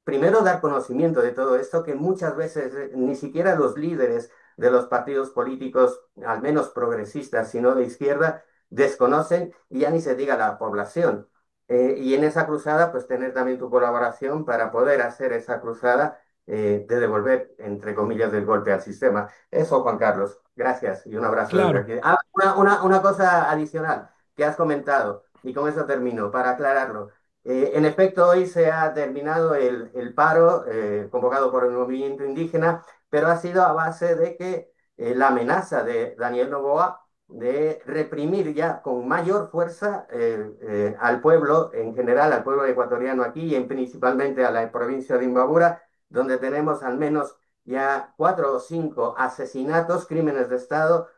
primero dar conocimiento de todo esto que muchas veces ni siquiera los líderes de los partidos políticos, al menos progresistas, sino de izquierda, desconocen y ya ni se diga la población? Y en esa cruzada, pues tener también tu colaboración para poder hacer esa cruzada de devolver, entre comillas, del golpe al sistema. Eso, Juan Carlos. Gracias y un abrazo desde Claro. aquí. Ah, una cosa adicional que has comentado, y con eso termino, para aclararlo. En efecto, hoy se ha terminado el paro convocado por el movimiento indígena, pero ha sido a base de que la amenaza de Daniel Noboa de reprimir ya con mayor fuerza al pueblo en general, al pueblo ecuatoriano aquí y principalmente a la provincia de Imbabura, donde tenemos al menos ya 4 o 5 asesinatos, crímenes de Estado,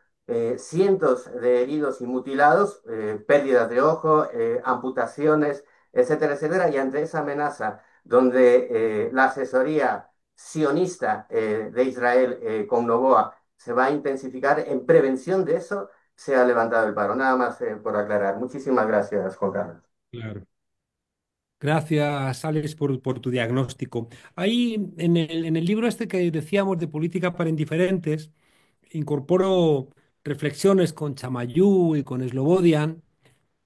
cientos de heridos y mutilados, pérdidas de ojo, amputaciones, etcétera, etcétera. Y ante esa amenaza, donde la asesoría sionista de Israel con Novoa se va a intensificar en prevención de eso, se ha levantado el paro. Nada más por aclarar. Muchísimas gracias, Juan Carlos. Claro. Gracias, Alex, por tu diagnóstico. Ahí, en el libro este que decíamos de política para indiferentes, incorporo reflexiones con Chamayú y con Slobodian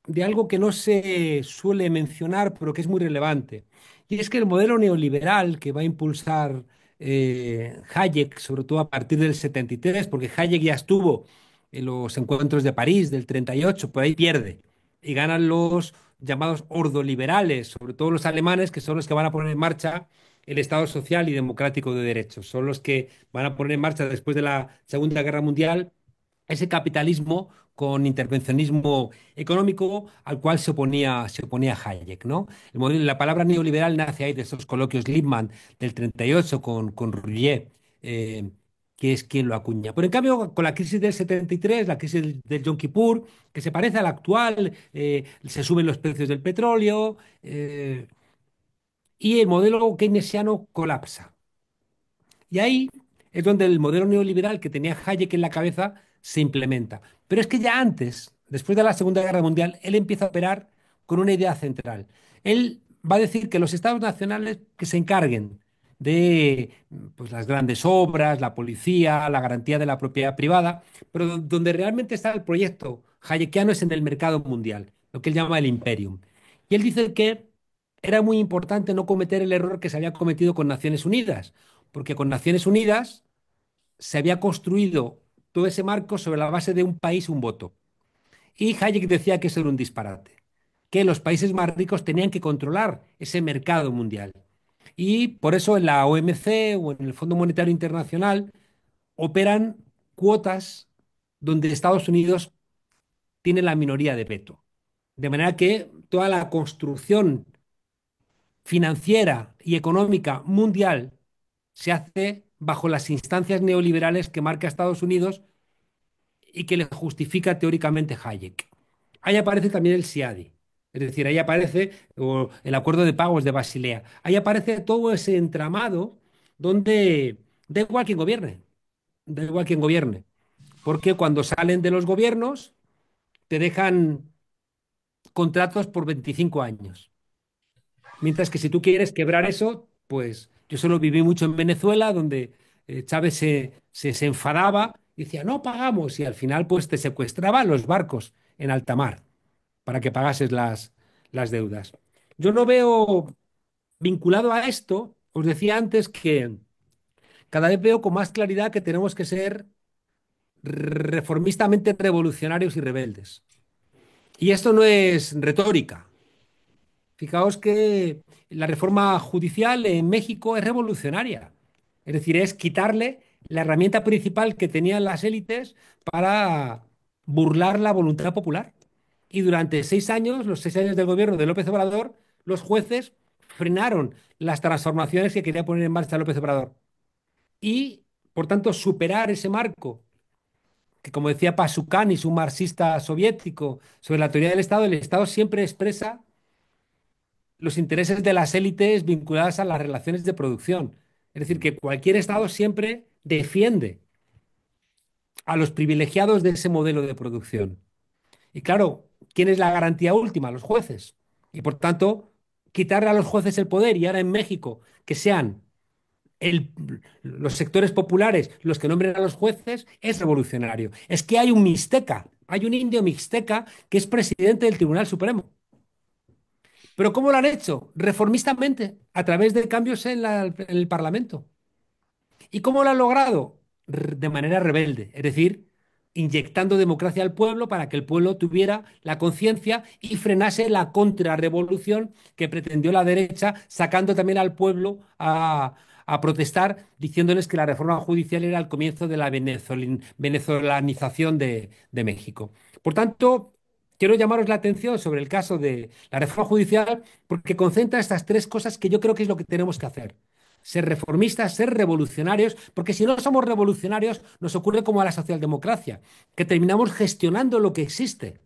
de algo que no se suele mencionar, pero que es muy relevante. Y es que el modelo neoliberal que va a impulsar Hayek, sobre todo a partir del 73, porque Hayek ya estuvo en los encuentros de París del 38, por ahí pierde. Y ganan los llamados ordoliberales, sobre todo los alemanes, que son los que van a poner en marcha el Estado social y democrático de derechos. Son los que van a poner en marcha después de la Segunda Guerra Mundial ese capitalismo con intervencionismo económico al cual se oponía Hayek, ¿no? La palabra neoliberal nace ahí de esos coloquios Lippmann del 38 con Roulier, eh, que es quien lo acuña. Pero en cambio, con la crisis del 73, la crisis del Yom Kippur, que se parece a la actual, se suben los precios del petróleo y el modelo keynesiano colapsa. Y ahí es donde el modelo neoliberal que tenía Hayek en la cabeza se implementa. Pero es que ya antes, después de la Segunda Guerra Mundial, él empieza a operar con una idea central. Él va a decir que los estados nacionales que se encarguen de pues, las grandes obras, la policía, la garantía de la propiedad privada, pero donde realmente está el proyecto hayekiano es en el mercado mundial, lo que él llama el imperium. Y él dice que era muy importante no cometer el error que se había cometido con Naciones Unidas, porque con Naciones Unidas se había construido todo ese marco sobre la base de un país, un voto. Y Hayek decía que eso era un disparate, que los países más ricos tenían que controlar ese mercado mundial. Y por eso en la OMC o en el Fondo Monetario Internacional operan cuotas donde Estados Unidos tiene la minoría de veto. De manera que toda la construcción financiera y económica mundial se hace bajo las instancias neoliberales que marca Estados Unidos y que le justifica teóricamente Hayek. Ahí aparece también el SIADI, es decir, ahí aparece el acuerdo de pagos de Basilea, ahí aparece todo ese entramado donde da igual quién gobierne, da igual quién gobierne, porque cuando salen de los gobiernos te dejan contratos por 25 años. Mientras que si tú quieres quebrar eso, pues yo solo viví mucho en Venezuela, donde Chávez se enfadaba y decía, no pagamos, y al final pues te secuestraban los barcos en alta mar para que pagases las deudas. Yo no veo vinculado a esto, os decía antes que cada vez veo con más claridad que tenemos que ser reformistamente revolucionarios y rebeldes. Y esto no es retórica. Fijaos que la reforma judicial en México es revolucionaria. Es decir, es quitarle la herramienta principal que tenían las élites para burlar la voluntad popular. Y durante 6 años, los 6 años del gobierno de López Obrador, los jueces frenaron las transformaciones que quería poner en marcha López Obrador. Y, por tanto, superar ese marco que, como decía Pasukanis, un marxista soviético, sobre la teoría del Estado, el Estado siempre expresa los intereses de las élites vinculadas a las relaciones de producción. Es decir, que cualquier Estado siempre defiende a los privilegiados de ese modelo de producción. Y claro, ¿quién es la garantía última? Los jueces. Y por tanto, quitarle a los jueces el poder y ahora en México que sean el- los sectores populares los que nombren a los jueces es revolucionario. Es que hay un mixteca, hay un indio mixteca que es presidente del Tribunal Supremo. ¿Pero cómo lo han hecho? Reformistamente, a través de cambios en el Parlamento. ¿Y cómo lo han logrado? De manera rebelde, es decir, inyectando democracia al pueblo para que el pueblo tuviera la conciencia y frenase la contrarrevolución que pretendió la derecha, sacando también al pueblo a protestar, diciéndoles que la reforma judicial era el comienzo de la venezolanización de México. Por tanto, quiero llamaros la atención sobre el caso de la reforma judicial porque concentra estas tres cosas que yo creo que es lo que tenemos que hacer: ser reformistas, ser revolucionarios, porque si no somos revolucionarios nos ocurre como a la socialdemocracia, que terminamos gestionando lo que existe.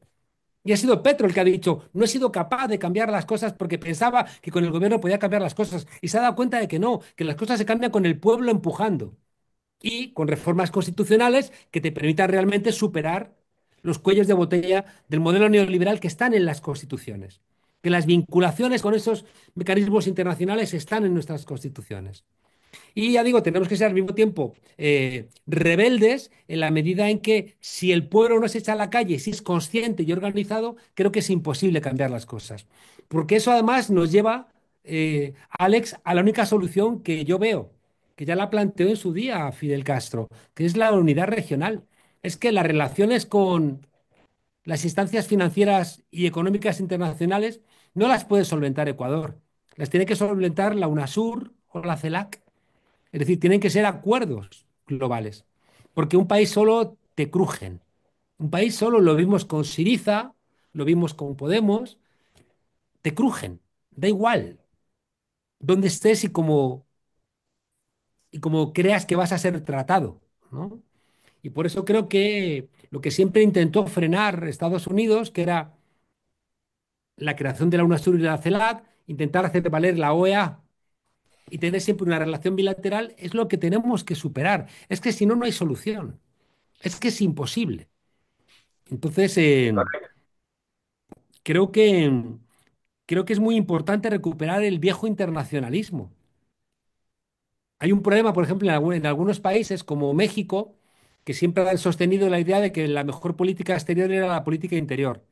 Y ha sido Petro el que ha dicho, no he sido capaz de cambiar las cosas porque pensaba que con el gobierno podía cambiar las cosas. Y se ha dado cuenta de que no, que las cosas se cambian con el pueblo empujando y con reformas constitucionales que te permitan realmente superar los cuellos de botella del modelo neoliberal que están en las constituciones. Que las vinculaciones con esos mecanismos internacionales están en nuestras constituciones. Y ya digo, tenemos que ser al mismo tiempo rebeldes en la medida en que si el pueblo no se echa a la calle, si es consciente y organizado, creo que es imposible cambiar las cosas. Porque eso además nos lleva, Alex, a la única solución que yo veo, que ya la planteó en su día Fidel Castro, que es la unidad regional. Es que las relaciones con las instancias financieras y económicas internacionales no las puede solventar Ecuador, las tiene que solventar la UNASUR o la CELAC. Es decir, tienen que ser acuerdos globales, porque un país solo te crujen. Un país solo, lo vimos con Siriza, lo vimos con Podemos, te crujen. Da igual dónde estés y cómo creas que vas a ser tratado, ¿no? Y por eso creo que lo que siempre intentó frenar Estados Unidos, que era la creación de la UNASUR y de la CELAC, intentar hacer valer la OEA y tener siempre una relación bilateral, es lo que tenemos que superar. Es que si no, no hay solución. Es que es imposible. Entonces, creo que, creo que es muy importante recuperar el viejo internacionalismo. Hay un problema, por ejemplo, en algunos países como México, que siempre han sostenido la idea de que la mejor política exterior era la política interior.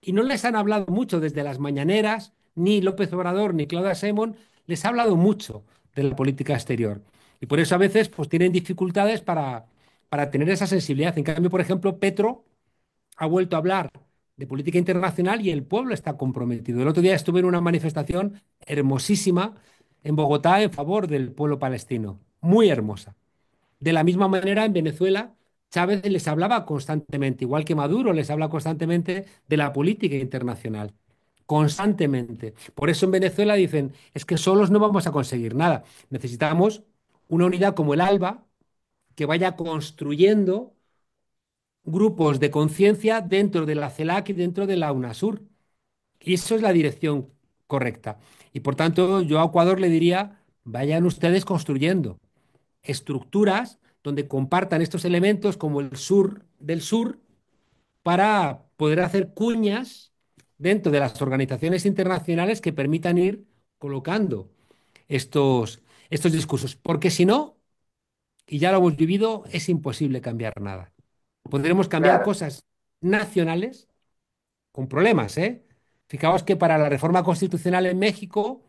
Y no les han hablado mucho desde las mañaneras, ni López Obrador ni Claudia Sheinbaum les ha hablado mucho de la política exterior. Y por eso a veces pues, tienen dificultades para tener esa sensibilidad. En cambio, por ejemplo, Petro ha vuelto a hablar de política internacional y el pueblo está comprometido. El otro día estuve en una manifestación hermosísima en Bogotá en favor del pueblo palestino, muy hermosa. De la misma manera, en Venezuela, Chávez les hablaba constantemente, igual que Maduro les habla constantemente de la política internacional, constantemente. Por eso en Venezuela dicen, es que solos no vamos a conseguir nada. Necesitamos una unidad como el ALBA que vaya construyendo grupos de conciencia dentro de la CELAC y dentro de la UNASUR. Y eso es la dirección correcta. Y por tanto, yo a Ecuador le diría, vayan ustedes construyendo estructuras donde compartan estos elementos como el sur del sur para poder hacer cuñas dentro de las organizaciones internacionales que permitan ir colocando estos discursos. Porque si no, y ya lo hemos vivido, es imposible cambiar nada. Podremos cambiar Claro, cosas nacionales con problemas, ¿eh? Fijaos que para la reforma constitucional en México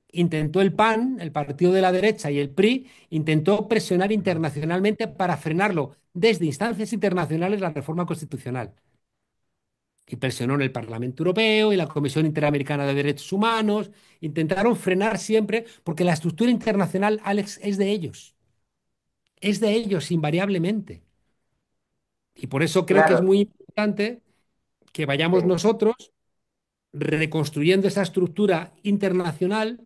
intentó el PAN, el partido de la derecha, y el PRI, intentó presionar internacionalmente para frenarlo desde instancias internacionales la reforma constitucional. Y presionó en el Parlamento Europeo y la Comisión Interamericana de Derechos Humanos. Intentaron frenar siempre, porque la estructura internacional, Alex, es de ellos invariablemente. Y por eso creo que es claro, muy importante que vayamos sí, nosotros reconstruyendo esa estructura internacional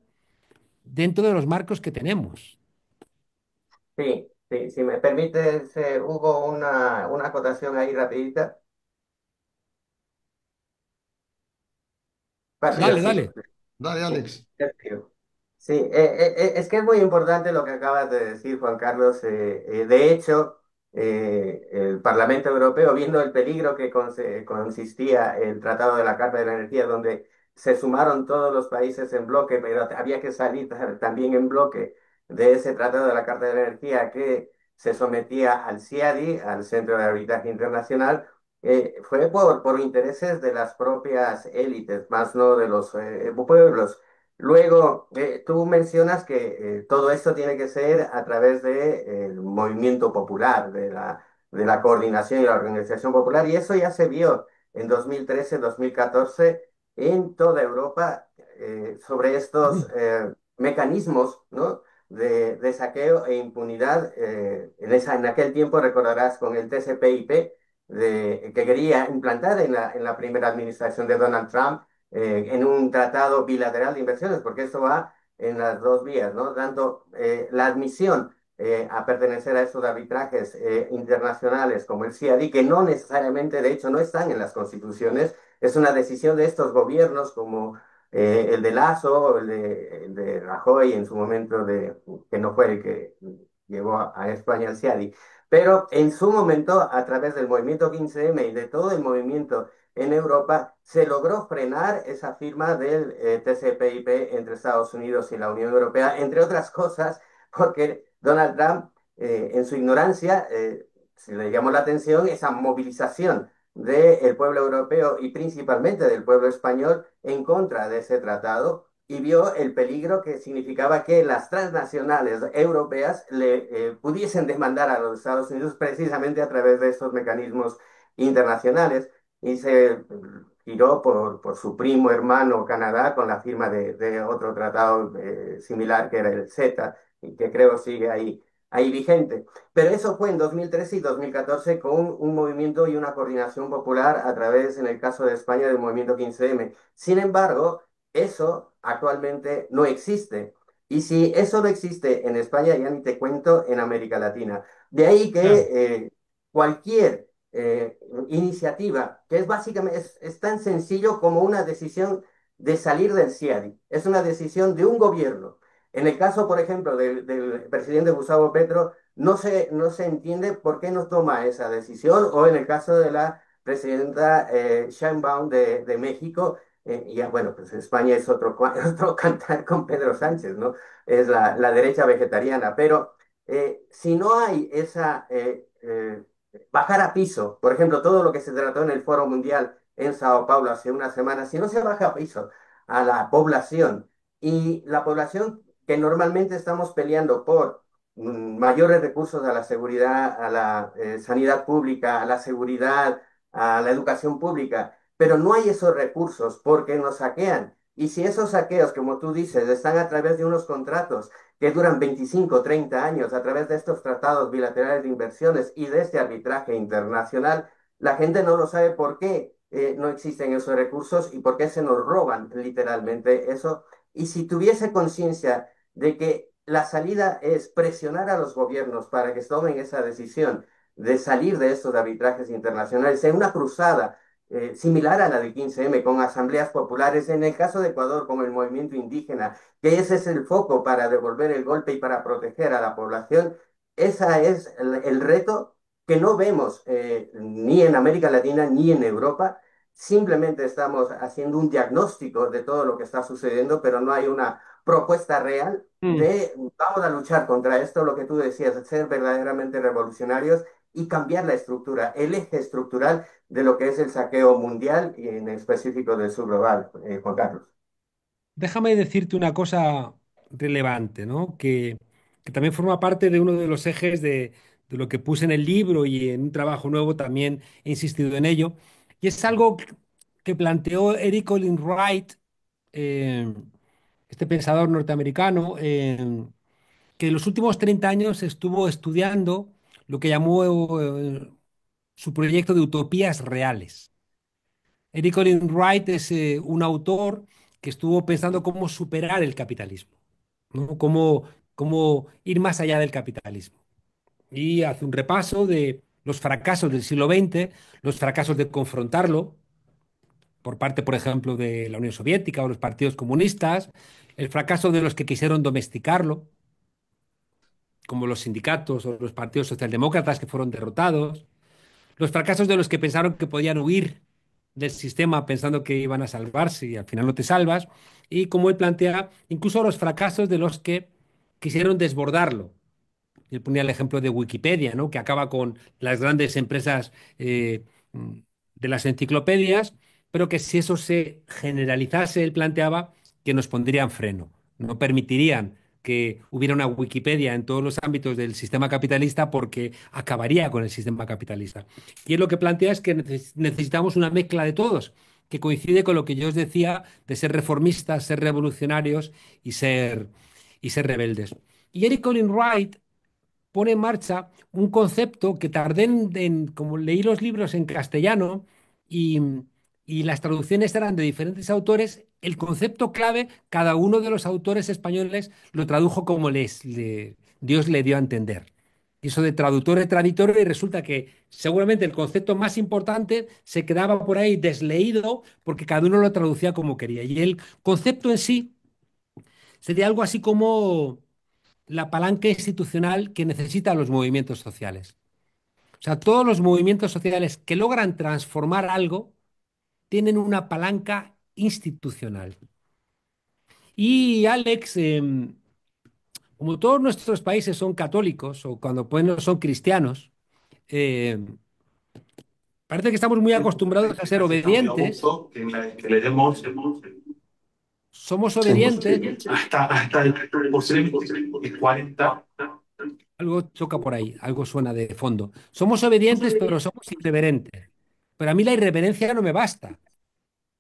dentro de los marcos que tenemos. sí, sí. Si me permites, Hugo, una acotación ahí rapidita. Bueno, yo Dale, sigo. dale. Dale, Sí, Alex. yo sigo. Sí, es que es muy importante lo que acabas de decir, Juan Carlos. De hecho, el Parlamento Europeo, viendo el peligro que consistía el Tratado de la Carta de la Energía, donde se sumaron todos los países en bloque, pero había que salir también en bloque de ese Tratado de la Carta de la Energía que se sometía al CIADI, al Centro de Arbitraje Internacional, fue por intereses de las propias élites, más no de los pueblos. Luego, tú mencionas que todo esto tiene que ser a través del movimiento popular, de la coordinación y la organización popular, y eso ya se vio en 2013, 2014 en toda Europa sobre estos mecanismos, ¿no? De saqueo e impunidad. En aquel tiempo recordarás con el TCP/IP que quería implantar en la primera administración de Donald Trump en un tratado bilateral de inversiones, porque eso va en las dos vías, ¿no? Tanto la admisión a pertenecer a esos arbitrajes internacionales como el CIADI, que no necesariamente, de hecho, no están en las constituciones, es una decisión de estos gobiernos como el de Lasso, o el de Rajoy en su momento, que no fue el que llevó a España al CIADI. Pero en su momento, a través del movimiento 15M y de todo el movimiento en Europa, se logró frenar esa firma del TCP/IP entre Estados Unidos y la Unión Europea, entre otras cosas, porque Donald Trump, en su ignorancia, se le llamó la atención esa movilización del pueblo europeo y principalmente del pueblo español en contra de ese tratado y vio el peligro que significaba que las transnacionales europeas le pudiesen demandar a los Estados Unidos precisamente a través de estos mecanismos internacionales y se giró por su primo hermano Canadá con la firma de otro tratado similar que era el CETA y que creo sigue ahí vigente. Pero eso fue en 2013 y 2014 con un movimiento y una coordinación popular a través, en el caso de España, del movimiento 15M. Sin embargo, eso actualmente no existe. Y si eso no existe en España, ya ni te cuento en América Latina. De ahí Claro. que cualquier iniciativa, que es básicamente, es tan sencillo como una decisión de salir del CIADI. Es una decisión de un gobierno. En el caso, por ejemplo, del presidente Gustavo Petro, no se entiende por qué no toma esa decisión, o en el caso de la presidenta Sheinbaum de México, ya bueno, pues España es otro, otro cantar con Pedro Sánchez, ¿no? Es la derecha vegetariana, pero si no hay esa bajar a piso, por ejemplo, todo lo que se trató en el Foro Mundial en Sao Paulo hace unas semanas, si no se baja a piso a la población y la población que normalmente estamos peleando por mayores recursos a la seguridad, a la sanidad pública, a la seguridad, a la educación pública, pero no hay esos recursos porque nos saquean. Y si esos saqueos, como tú dices, están a través de unos contratos que duran 25, 30 años a través de estos tratados bilaterales de inversiones y de este arbitraje internacional, la gente no lo sabe por qué no existen esos recursos y por qué se nos roban literalmente eso. Y si tuviese conciencia de que la salida es presionar a los gobiernos para que tomen esa decisión de salir de estos arbitrajes internacionales en una cruzada similar a la de 15M, con asambleas populares, en el caso de Ecuador, con el movimiento indígena, que ese es el foco para devolver el golpe y para proteger a la población, ese es el reto que no vemos ni en América Latina ni en Europa. Simplemente estamos haciendo un diagnóstico de todo lo que está sucediendo, pero no hay propuesta real Mm. de vamos a luchar contra esto, lo que tú decías, ser verdaderamente revolucionarios y cambiar la estructura, el eje estructural de lo que es el saqueo mundial y en específico del sur global, Juan Carlos. Déjame decirte una cosa relevante, ¿no? Que también forma parte de uno de los ejes de lo que puse en el libro y en un trabajo nuevo también he insistido en ello. Y es algo que planteó Eric Olin Wright, eh, este pensador norteamericano, que en los últimos 30 años estuvo estudiando lo que llamó su proyecto de utopías reales. Eric Olin Wright es un autor que estuvo pensando cómo superar el capitalismo, ¿no? Cómo ir más allá del capitalismo. Y hace un repaso de los fracasos del siglo XX, los fracasos de confrontarlo, por parte, por ejemplo, de la Unión Soviética o los partidos comunistas, el fracaso de los que quisieron domesticarlo, como los sindicatos o los partidos socialdemócratas que fueron derrotados, los fracasos de los que pensaron que podían huir del sistema pensando que iban a salvarse y al final no te salvas, y como él plantea, incluso los fracasos de los que quisieron desbordarlo. Él ponía el ejemplo de Wikipedia, ¿no? Que acaba con las grandes empresas de las enciclopedias, pero que si eso se generalizase, él planteaba que nos pondrían freno, no permitirían que hubiera una Wikipedia en todos los ámbitos del sistema capitalista porque acabaría con el sistema capitalista. Y él lo que plantea es que necesitamos una mezcla de todos, que coincide con lo que yo os decía de ser reformistas, ser revolucionarios y ser rebeldes. Y Eric Olin Wright pone en marcha un concepto que tardé como leí los libros en castellano y, y las traducciones eran de diferentes autores, el concepto clave, cada uno de los autores españoles lo tradujo como Dios le dio a entender. Y eso de traductor y traditorio, y resulta que seguramente el concepto más importante se quedaba por ahí desleído porque cada uno lo traducía como quería. Y el concepto en sí sería algo así como la palanca institucional que necesitan los movimientos sociales. O sea, todos los movimientos sociales que logran transformar algo tienen una palanca institucional. Y Alex, como todos nuestros países son católicos o cuando pueden son cristianos, eh, parece que estamos muy acostumbrados a ser obedientes. Que le demos Somos Sí. obedientes. hasta el posiblemente 40. Algo choca por ahí, algo suena de fondo. Somos obedientes, pero somos irreverentes. Pero a mí la irreverencia no me basta.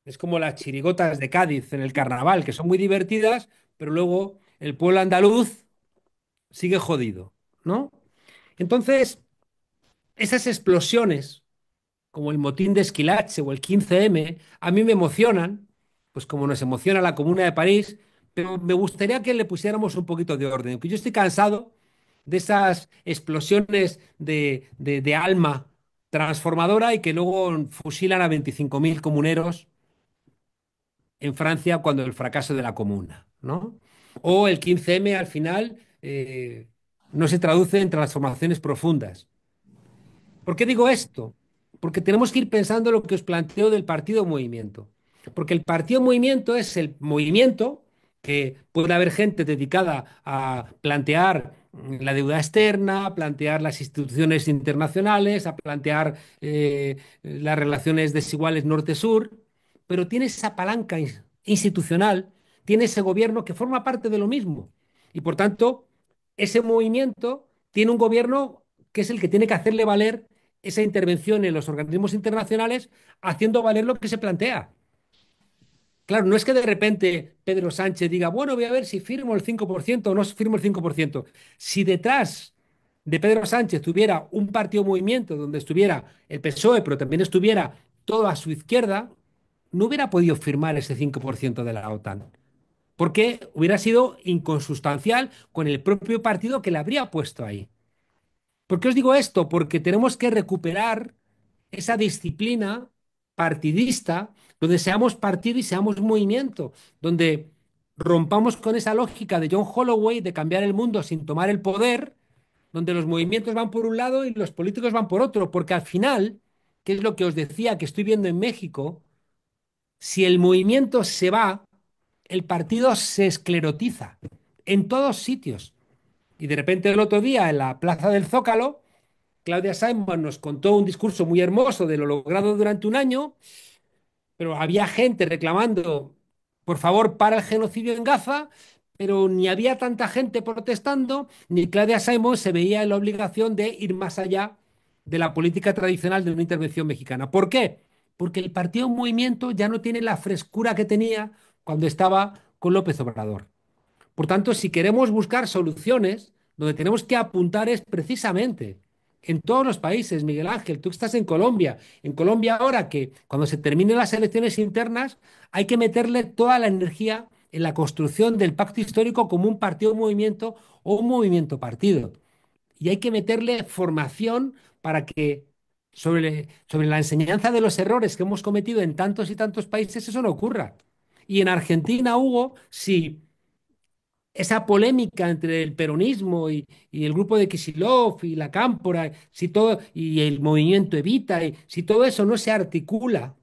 Es como las chirigotas de Cádiz en el carnaval, que son muy divertidas, pero luego el pueblo andaluz sigue jodido, ¿no? Entonces, esas explosiones, como el motín de Esquilache o el 15M, a mí me emocionan, pues como nos emociona la Comuna de París, pero me gustaría que le pusiéramos un poquito de orden, que yo estoy cansado de esas explosiones de alma transformadora y que luego fusilan a 25.000 comuneros en Francia cuando el fracaso de la Comuna, ¿no? O el 15M al final no se traduce en transformaciones profundas. ¿Por qué digo esto? Porque tenemos que ir pensando lo que os planteo del partido movimiento. Porque el partido movimiento es el movimiento que puede haber gente dedicada a plantear la deuda externa, a plantear las instituciones internacionales, a plantear las relaciones desiguales norte-sur, pero tiene esa palanca institucional, tiene ese gobierno que forma parte de lo mismo. Y por tanto, ese movimiento tiene un gobierno que es el que tiene que hacerle valer esa intervención en los organismos internacionales, haciendo valer lo que se plantea. Claro, no es que de repente Pedro Sánchez diga, bueno, voy a ver si firmo el 5% o no firmo el 5%. Si detrás de Pedro Sánchez tuviera un partido movimiento donde estuviera el PSOE, pero también estuviera todo a su izquierda, no hubiera podido firmar ese 5% de la OTAN, porque hubiera sido inconsustancial con el propio partido que le habría puesto ahí. ¿Por qué os digo esto? Porque tenemos que recuperar esa disciplina partidista, donde seamos partido y seamos movimiento, donde rompamos con esa lógica de John Holloway de cambiar el mundo sin tomar el poder, donde los movimientos van por un lado y los políticos van por otro, porque al final, que es lo que os decía que estoy viendo en México, si el movimiento se va, el partido se esclerotiza en todos sitios. Y de repente el otro día en la Plaza del Zócalo, Claudia Sheinbaum nos contó un discurso muy hermoso de lo logrado durante un año, pero había gente reclamando, por favor, para el genocidio en Gaza, pero ni había tanta gente protestando, ni Claudia Sheinbaum se veía en la obligación de ir más allá de la política tradicional de una intervención mexicana. ¿Por qué? Porque el partido en movimiento ya no tiene la frescura que tenía cuando estaba con López Obrador. Por tanto, si queremos buscar soluciones, donde tenemos que apuntar es precisamente en todos los países, Miguel Ángel, tú estás en Colombia ahora que cuando se terminen las elecciones internas hay que meterle toda la energía en la construcción del pacto histórico como un partido movimiento o un movimiento partido. Y hay que meterle formación para que sobre la enseñanza de los errores que hemos cometido en tantos y tantos países eso no ocurra. Y en Argentina, Hugo, si esa polémica entre el peronismo y el grupo de Kicillof y la Cámpora, si todo, y el movimiento Evita, y si todo eso no se articula,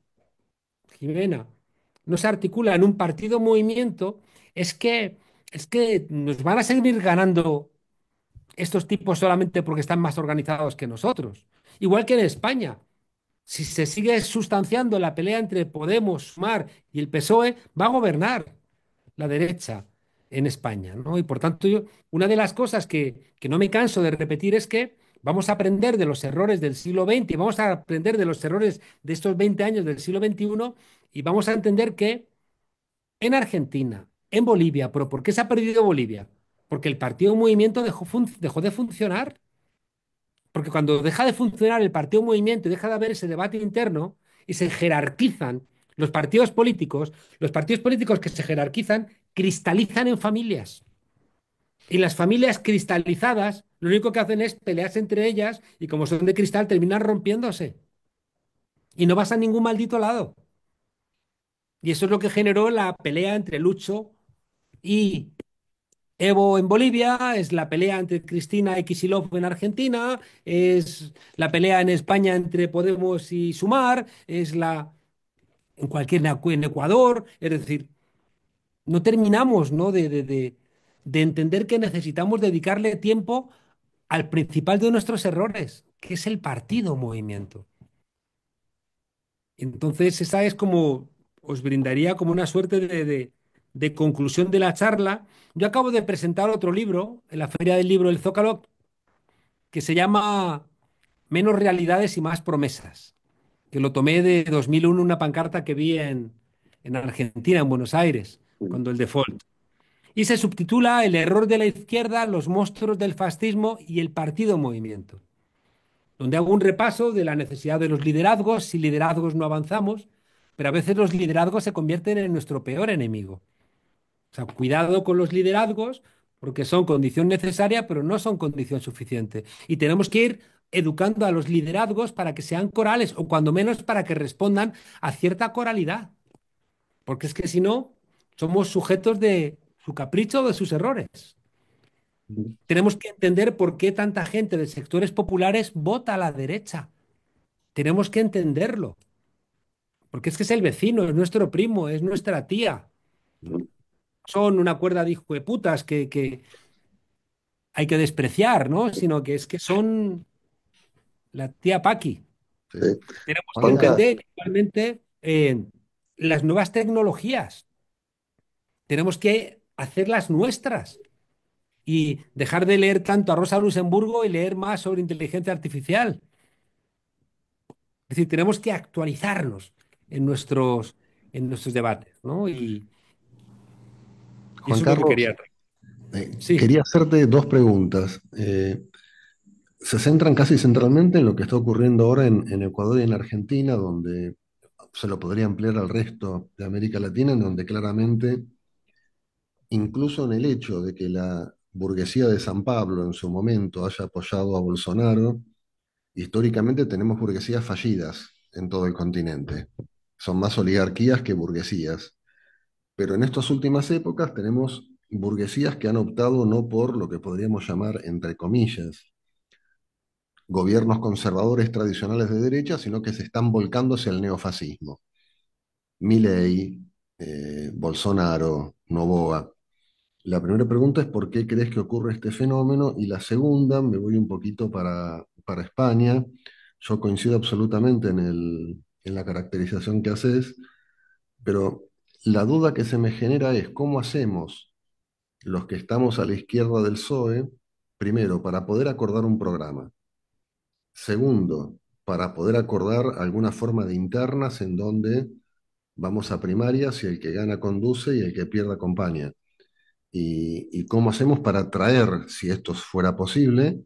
Jimena, no se articula en un partido movimiento, es que, es que nos van a seguir ganando estos tipos solamente porque están más organizados que nosotros. Igual que en España. Si se sigue sustanciando la pelea entre Podemos, Sumar y el PSOE, va a gobernar la derecha en España, ¿no? Y por tanto, una de las cosas que no me canso de repetir es que vamos a aprender de los errores del siglo XX, y vamos a aprender de los errores de estos 20 años del siglo XXI y vamos a entender que en Argentina, en Bolivia, ¿pero por qué se ha perdido Bolivia? Porque el partido Movimiento dejó de funcionar. Porque cuando deja de funcionar el partido movimiento y deja de haber ese debate interno y se jerarquizan los partidos políticos que se jerarquizan cristalizan en familias. Y las familias cristalizadas lo único que hacen es pelearse entre ellas y como son de cristal terminan rompiéndose. Y no vas a ningún maldito lado. Y eso es lo que generó la pelea entre Lucho y Evo en Bolivia, es la pelea entre Cristina y Kicillof en Argentina, es la pelea en España entre Podemos y Sumar, es la en en Ecuador, es decir, no terminamos, ¿no? de entender que necesitamos dedicarle tiempo al principal de nuestros errores, que es el partido movimiento. Entonces, esa es como, os brindaría como una suerte de conclusión de la charla. Yo acabo de presentar otro libro en la Feria del Libro del Zócalo que se llama Menos realidades y más promesas, que lo tomé de 2001, una pancarta que vi en Argentina, en Buenos Aires, cuando el default. Y se subtitula El error de la izquierda, los monstruos del fascismo y el partido en movimiento, donde hago un repaso de la necesidad de los liderazgos, si liderazgos no avanzamos, pero a veces los liderazgos se convierten en nuestro peor enemigo. O sea, cuidado con los liderazgos porque son condición necesaria, pero no son condición suficiente. Y tenemos que ir educando a los liderazgos para que sean corales o cuando menos para que respondan a cierta coralidad. Porque es que si no, somos sujetos de su capricho o de sus errores. Tenemos que entender por qué tanta gente de sectores populares vota a la derecha. Tenemos que entenderlo. Porque es que es el vecino, es nuestro primo, es nuestra tía. Son una cuerda de hijo de putas que hay que despreciar, ¿no? Sino que es que son la tía Paqui. Sí. Tenemos que Juanca, entender igualmente las nuevas tecnologías. Tenemos que hacerlas nuestras y dejar de leer tanto a Rosa Luxemburgo y leer más sobre inteligencia artificial. Es decir, tenemos que actualizarnos en en nuestros debates, ¿no? Y Juan eso es lo que Carlos, quería. Sí. quería hacerte dos preguntas. Se centran casi centralmente en lo que está ocurriendo ahora en Ecuador y en Argentina, donde se lo podría ampliar al resto de América Latina, en donde claramente, incluso en el hecho de que la burguesía de San Pablo en su momento haya apoyado a Bolsonaro, históricamente tenemos burguesías fallidas en todo el continente. Son más oligarquías que burguesías. Pero en estas últimas épocas tenemos burguesías que han optado no por lo que podríamos llamar, entre comillas, gobiernos conservadores tradicionales de derecha, sino que se están volcando hacia el neofascismo. Milei, Bolsonaro, Noboa. La primera pregunta es ¿por qué crees que ocurre este fenómeno? Y la segunda, me voy un poquito para España. Yo coincido absolutamente en la caracterización que haces, pero la duda que se me genera es cómo hacemos los que estamos a la izquierda del PSOE, primero, para poder acordar un programa. Segundo, para poder acordar alguna forma de internas en donde vamos a primarias y el que gana conduce y el que pierde acompaña. Y cómo hacemos para traer, si esto fuera posible,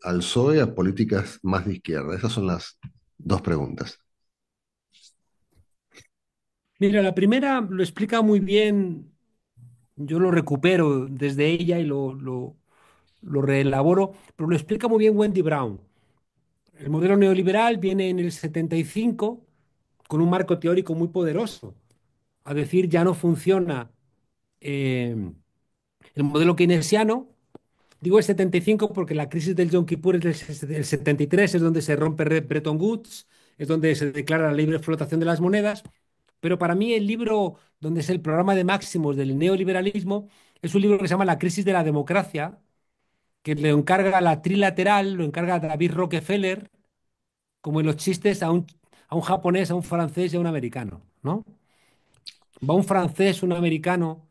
al PSOE a políticas más de izquierda. Esas son las dos preguntas. Mira, la primera lo explica muy bien, yo lo recupero desde ella y lo reelaboro, pero lo explica muy bien Wendy Brown. El modelo neoliberal viene en el 75 con un marco teórico muy poderoso. A decir, ya no funciona eh, el modelo keynesiano. Digo el 75 porque la crisis del Yom Kippur es del 73, es donde se rompe Bretton Woods, es donde se declara la libre flotación de las monedas. Pero para mí el libro donde es el programa de máximos del neoliberalismo es un libro que se llama La crisis de la democracia, que le encarga la trilateral, lo encarga David Rockefeller, como en los chistes, a un japonés, a un francés y a un americano, ¿no? Va un francés, un americano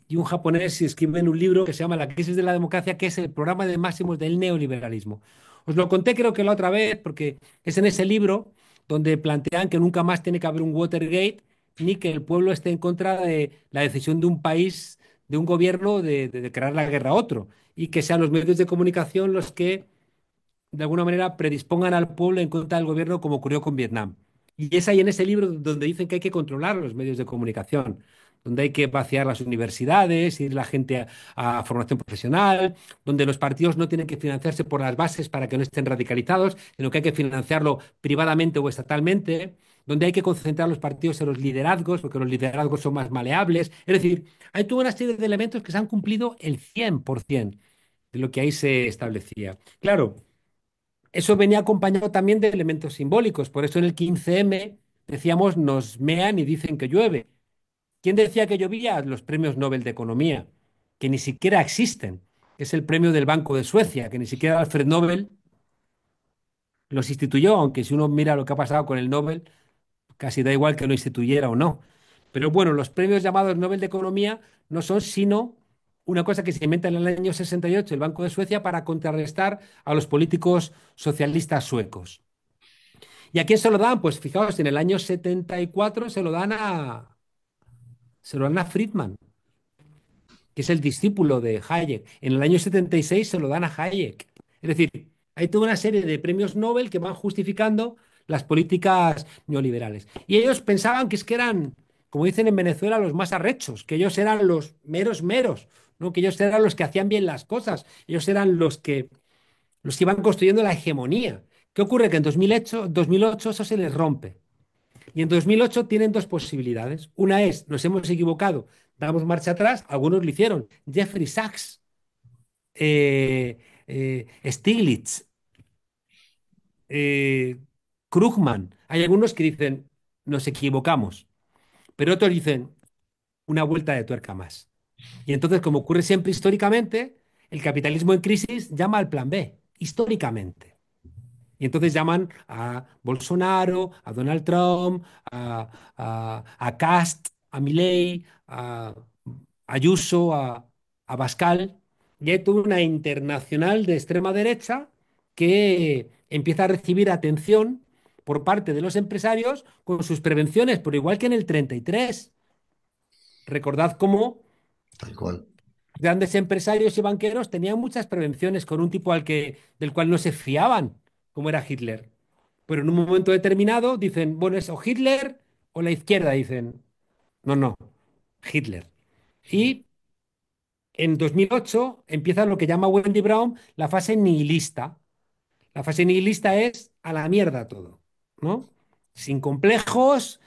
y un japonés y escriben un libro que se llama La crisis de la democracia, que es el programa de máximos del neoliberalismo. Os lo conté creo que la otra vez, porque es en ese libro donde plantean que nunca más tiene que haber un Watergate, ni que el pueblo esté en contra de la decisión de un país, de un gobierno, de declarar la guerra a otro, y que sean los medios de comunicación los que de alguna manera predispongan al pueblo en contra del gobierno, como ocurrió con Vietnam. Y es ahí en ese libro donde dicen que hay que controlar los medios de comunicación, donde hay que vaciar las universidades, ir la gente a formación profesional, donde los partidos no tienen que financiarse por las bases para que no estén radicalizados, sino que hay que financiarlo privadamente o estatalmente, donde hay que concentrar los partidos en los liderazgos, porque los liderazgos son más maleables. Es decir, hay toda una serie de elementos que se han cumplido el 100% de lo que ahí se establecía. Claro. Eso venía acompañado también de elementos simbólicos. Por eso en el 15M decíamos nos mean y dicen que llueve. ¿Quién decía que llovía? Los premios Nobel de Economía, que ni siquiera existen. Es el premio del Banco de Suecia, que ni siquiera Alfred Nobel los instituyó, aunque si uno mira lo que ha pasado con el Nobel, casi da igual que lo instituyera o no. Pero bueno, los premios llamados Nobel de Economía no son sino una cosa que se inventa en el año 68 el Banco de Suecia para contrarrestar a los políticos socialistas suecos. ¿Y a quién se lo dan? Pues fijaos, en el año 74 se lo dan a Friedman, que es el discípulo de Hayek. En el año 76 se lo dan a Hayek. Es decir, hay toda una serie de premios Nobel que van justificando las políticas neoliberales. Y ellos pensaban que es que eran, como dicen en Venezuela, los más arrechos, que ellos eran los meros meros, ¿no? Que ellos eran los que hacían bien las cosas, ellos eran los que iban construyendo la hegemonía. ¿Qué ocurre? Que en 2008 eso se les rompe. Y en 2008 tienen dos posibilidades. Una es, nos hemos equivocado, damos marcha atrás, algunos lo hicieron. Jeffrey Sachs, Stiglitz, eh, Krugman. Hay algunos que dicen, nos equivocamos, pero otros dicen, una vuelta de tuerca más. Y entonces, como ocurre siempre históricamente, el capitalismo en crisis llama al plan B, históricamente. Y entonces llaman a Bolsonaro, a Donald Trump, a Kast, a Milei, a Ayuso, a Bascal. Y hay toda una internacional de extrema derecha que empieza a recibir atención por parte de los empresarios con sus prevenciones, pero igual que en el 33. Recordad cómo Tal cual. grandes empresarios y banqueros tenían muchas prevenciones con un tipo del cual no se fiaban, como era Hitler. Pero en un momento determinado dicen, bueno, es o Hitler o la izquierda. Dicen, no, no, Hitler. Y en 2008 empieza lo que llama Wendy Brown la fase nihilista. La fase nihilista es a la mierda todo, ¿no? Sin complejos,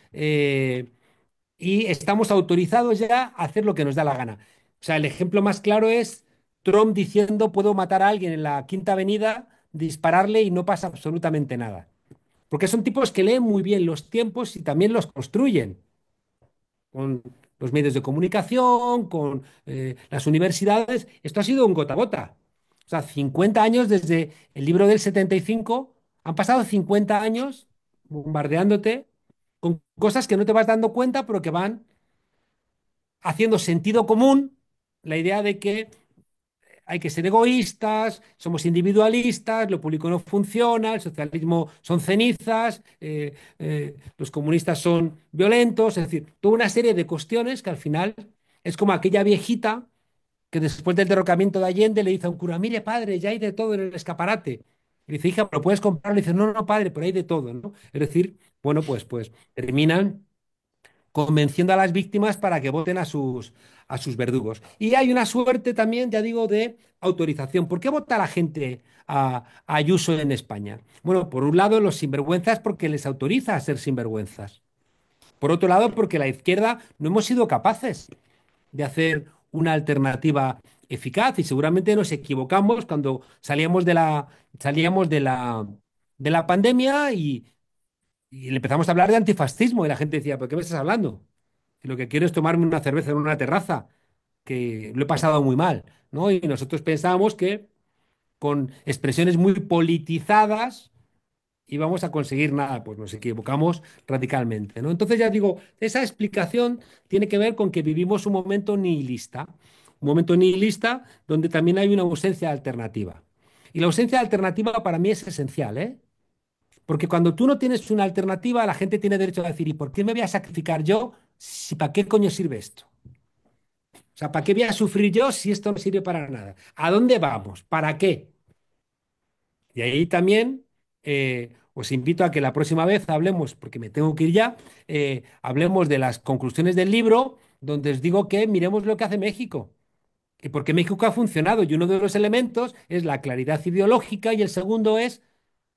y estamos autorizados ya a hacer lo que nos da la gana. O sea, el ejemplo más claro es Trump diciendo puedo matar a alguien en la Quinta Avenida, dispararle y no pasa absolutamente nada. Porque son tipos que leen muy bien los tiempos y también los construyen. con los medios de comunicación, con las universidades. Esto ha sido un gota a gota. O sea, 50 años desde el libro del 75, han pasado 50 años bombardeándote con cosas que no te vas dando cuenta, pero que van haciendo sentido común, la idea de que hay que ser egoístas, somos individualistas, lo público no funciona, el socialismo son cenizas, los comunistas son violentos, es decir, toda una serie de cuestiones que al final es como aquella viejita que después del derrocamiento de Allende le dice a un cura, mire padre, ya hay de todo en el escaparate. Y dice, hija, pero puedes comprarlo. Y dice, no, no, padre, pero hay de todo, ¿no? Es decir, bueno, pues terminan convenciendo a las víctimas para que voten a sus verdugos. Y hay una suerte también, ya digo, de autorización. ¿Por qué vota la gente a Ayuso en España? Bueno, por un lado, los sinvergüenzas porque les autoriza a ser sinvergüenzas. Por otro lado, porque la izquierda no hemos sido capaces de hacer una alternativa eficaz y seguramente nos equivocamos cuando salíamos de la pandemia y le empezamos a hablar de antifascismo y la gente decía, ¿pero qué me estás hablando? Si lo que quiero es tomarme una cerveza en una terraza, que lo he pasado muy mal, ¿no? Y nosotros pensábamos que con expresiones muy politizadas íbamos a conseguir nada, pues nos equivocamos radicalmente, ¿no? Entonces ya digo, esa explicación tiene que ver con que vivimos un momento nihilista donde también hay una ausencia de alternativa. Y la ausencia de alternativa para mí es esencial, ¿eh? Porque cuando tú no tienes una alternativa, la gente tiene derecho a decir, ¿y por qué me voy a sacrificar yo si para qué coño sirve esto? O sea, ¿para qué voy a sufrir yo si esto no sirve para nada? ¿A dónde vamos? ¿Para qué? Y ahí también os invito a que la próxima vez hablemos, porque me tengo que ir ya, hablemos de las conclusiones del libro, donde os digo que miremos lo que hace México y por qué México ha funcionado. Y uno de los elementos es la claridad ideológica y el segundo es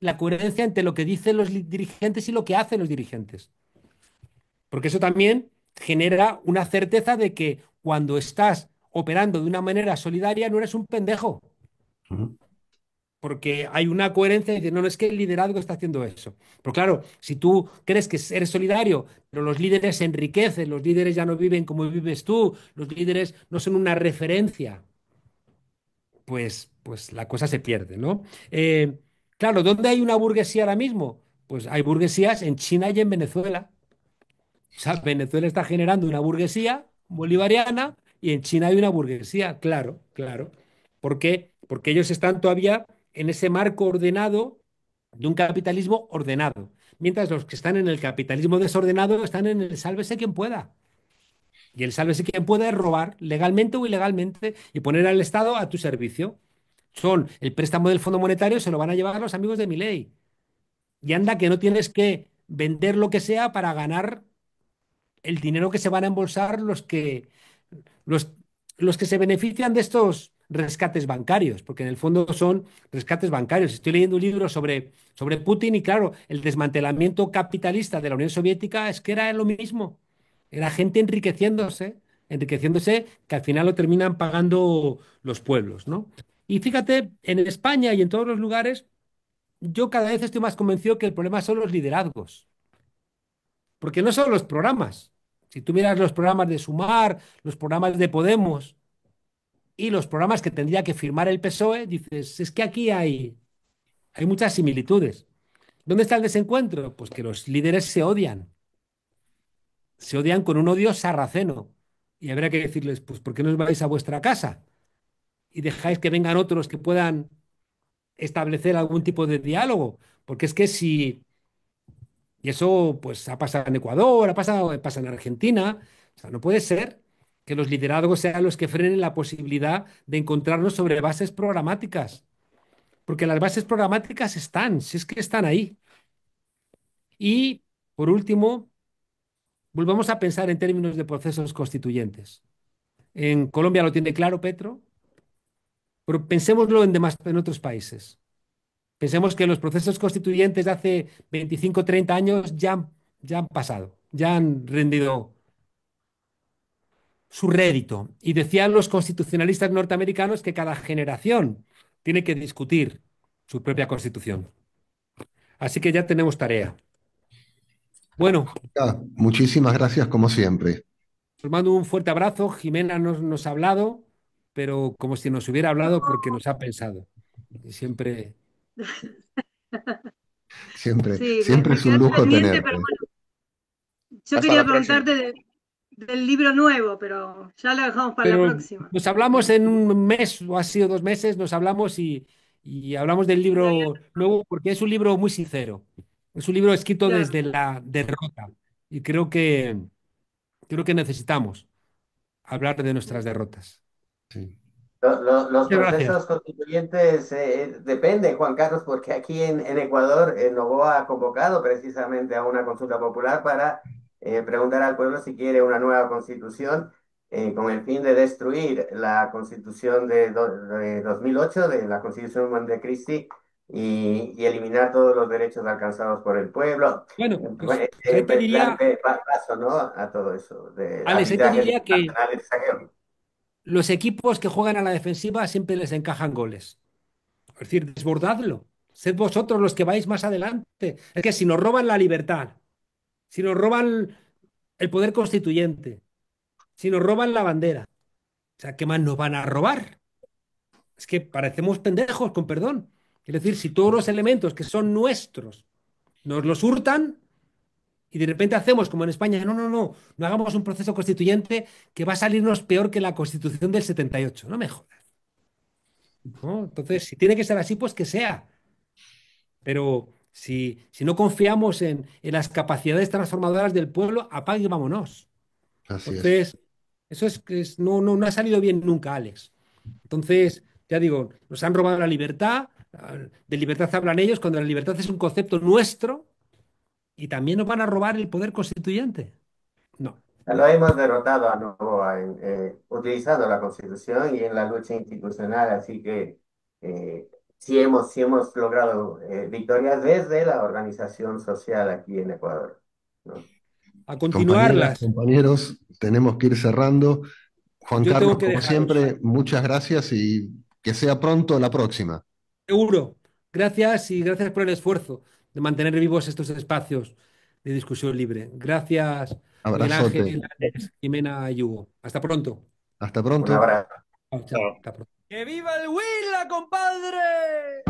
la coherencia entre lo que dicen los dirigentes y lo que hacen los dirigentes. Porque eso también genera una certeza de que cuando estás operando de una manera solidaria no eres un pendejo, Ujú. porque hay una coherencia y dices, no, no es que el liderazgo está haciendo eso. Pero claro, si tú crees que eres solidario, pero los líderes se enriquecen, los líderes ya no viven como vives tú, los líderes no son una referencia, pues la cosa se pierde, ¿no? Claro, ¿dónde hay una burguesía ahora mismo? Pues hay burguesías en China y en Venezuela. O sea, Venezuela está generando una burguesía bolivariana y en China hay una burguesía, claro, claro. ¿Por qué? Porque ellos están todavía en ese marco ordenado de un capitalismo ordenado, mientras los que están en el capitalismo desordenado están en el sálvese quien pueda. Y el sálvese quien pueda es robar legalmente o ilegalmente y poner al Estado a tu servicio. Son el préstamo del Fondo Monetario, se lo van a llevar los amigos de Milei. Y anda que no tienes que vender lo que sea para ganar el dinero que se van a embolsar los, los que se benefician de estos rescates bancarios, porque en el fondo son rescates bancarios. Estoy leyendo un libro sobre Putin y claro, el desmantelamiento capitalista de la Unión Soviética es que era lo mismo. Era gente enriqueciéndose que al final lo terminan pagando los pueblos, ¿no? Y fíjate, en España y en todos los lugares, yo cada vez estoy más convencido que el problema son los liderazgos. Porque no son los programas. Si tú miras los programas de Sumar, los programas de Podemos y los programas que tendría que firmar el PSOE, dices, es que aquí hay muchas similitudes. ¿Dónde está el desencuentro? Pues que los líderes se odian con un odio sarraceno. Y habría que decirles, pues, ¿por qué no os vais a vuestra casa? Y dejáis que vengan otros que puedan establecer algún tipo de diálogo. Porque es que si y eso pues ha pasado en Ecuador, pasa en Argentina. O sea, no puede ser que los liderazgos sean los que frenen la posibilidad de encontrarnos sobre bases programáticas, porque las bases programáticas están, si es que están ahí. Y por último, volvamos a pensar en términos de procesos constituyentes. En Colombia lo tiene claro Petro, pero pensémoslo en otros países. Pensemos que los procesos constituyentes de hace 25 o 30 años ya han pasado, ya han rendido su rédito. Y decían los constitucionalistas norteamericanos que cada generación tiene que discutir su propia constitución. Así que ya tenemos tarea. Bueno, Muchísimas gracias como siempre. Os mando un fuerte abrazo. Jimena nos ha hablado, pero como si nos hubiera hablado porque nos ha pensado. Y siempre. Siempre, Sí, siempre me es un quedé lujo pendiente, pero tenerte. bueno, yo Hasta quería la próxima. preguntarte del libro nuevo, pero ya lo dejamos para la Pero próxima. nos hablamos en un mes o así o 2 meses, nos hablamos y hablamos del Dale, libro nuevo porque es un libro muy sincero. Es un libro escrito claro. desde la derrota y creo que necesitamos hablar de nuestras derrotas. Sí. Los Muchas gracias. procesos constituyentes dependen, Juan Carlos, porque aquí en Ecuador Noboa ha convocado precisamente a una consulta popular para preguntar al pueblo si quiere una nueva constitución con el fin de destruir la constitución de 2008, de la constitución Montecristi, y eliminar todos los derechos alcanzados por el pueblo. Bueno, pues yo te Dar diría, paso, ¿no? A todo eso, de Alex, yo te arbitraje diría que internacional de saqueo. los equipos que juegan a la defensiva siempre les encajan goles. Es decir, desbordadlo. Sed vosotros los que vais más adelante. Es que si nos roban la libertad, si nos roban el poder constituyente, si nos roban la bandera, o sea, ¿qué más nos van a robar? Es que parecemos pendejos, con perdón. Es decir, si todos los elementos que son nuestros nos los hurtan y de repente hacemos como en España, no, no, no, no hagamos un proceso constituyente que va a salirnos peor que la Constitución del 78. No me jodas, ¿no? Entonces, si tiene que ser así, pues que sea. Pero si no confiamos en las capacidades transformadoras del pueblo, apague y vámonos. Así es. Entonces, eso no ha salido bien nunca, Alex. Entonces, ya digo, nos han robado la libertad, de libertad hablan ellos, cuando la libertad es un concepto nuestro, y también nos van a robar el poder constituyente. No, Lo hemos derrotado a Noboa utilizando la Constitución y en la lucha institucional, así que sí hemos logrado victorias desde la organización social aquí en Ecuador, ¿no? a Compañeras, continuarlas. compañeros, tenemos que ir cerrando. Juan Yo tengo Carlos, que como dejaros. siempre, muchas gracias y que sea pronto la próxima. Seguro. Gracias y gracias por el esfuerzo de mantener vivos estos espacios de discusión libre. Gracias, Miguel Abrazote. Ángel, Alex, Jimena y Hugo. Hasta pronto. Hasta Un pronto. abrazo. Chao, chao. Hasta pronto. ¡Que viva el Huila, compadre!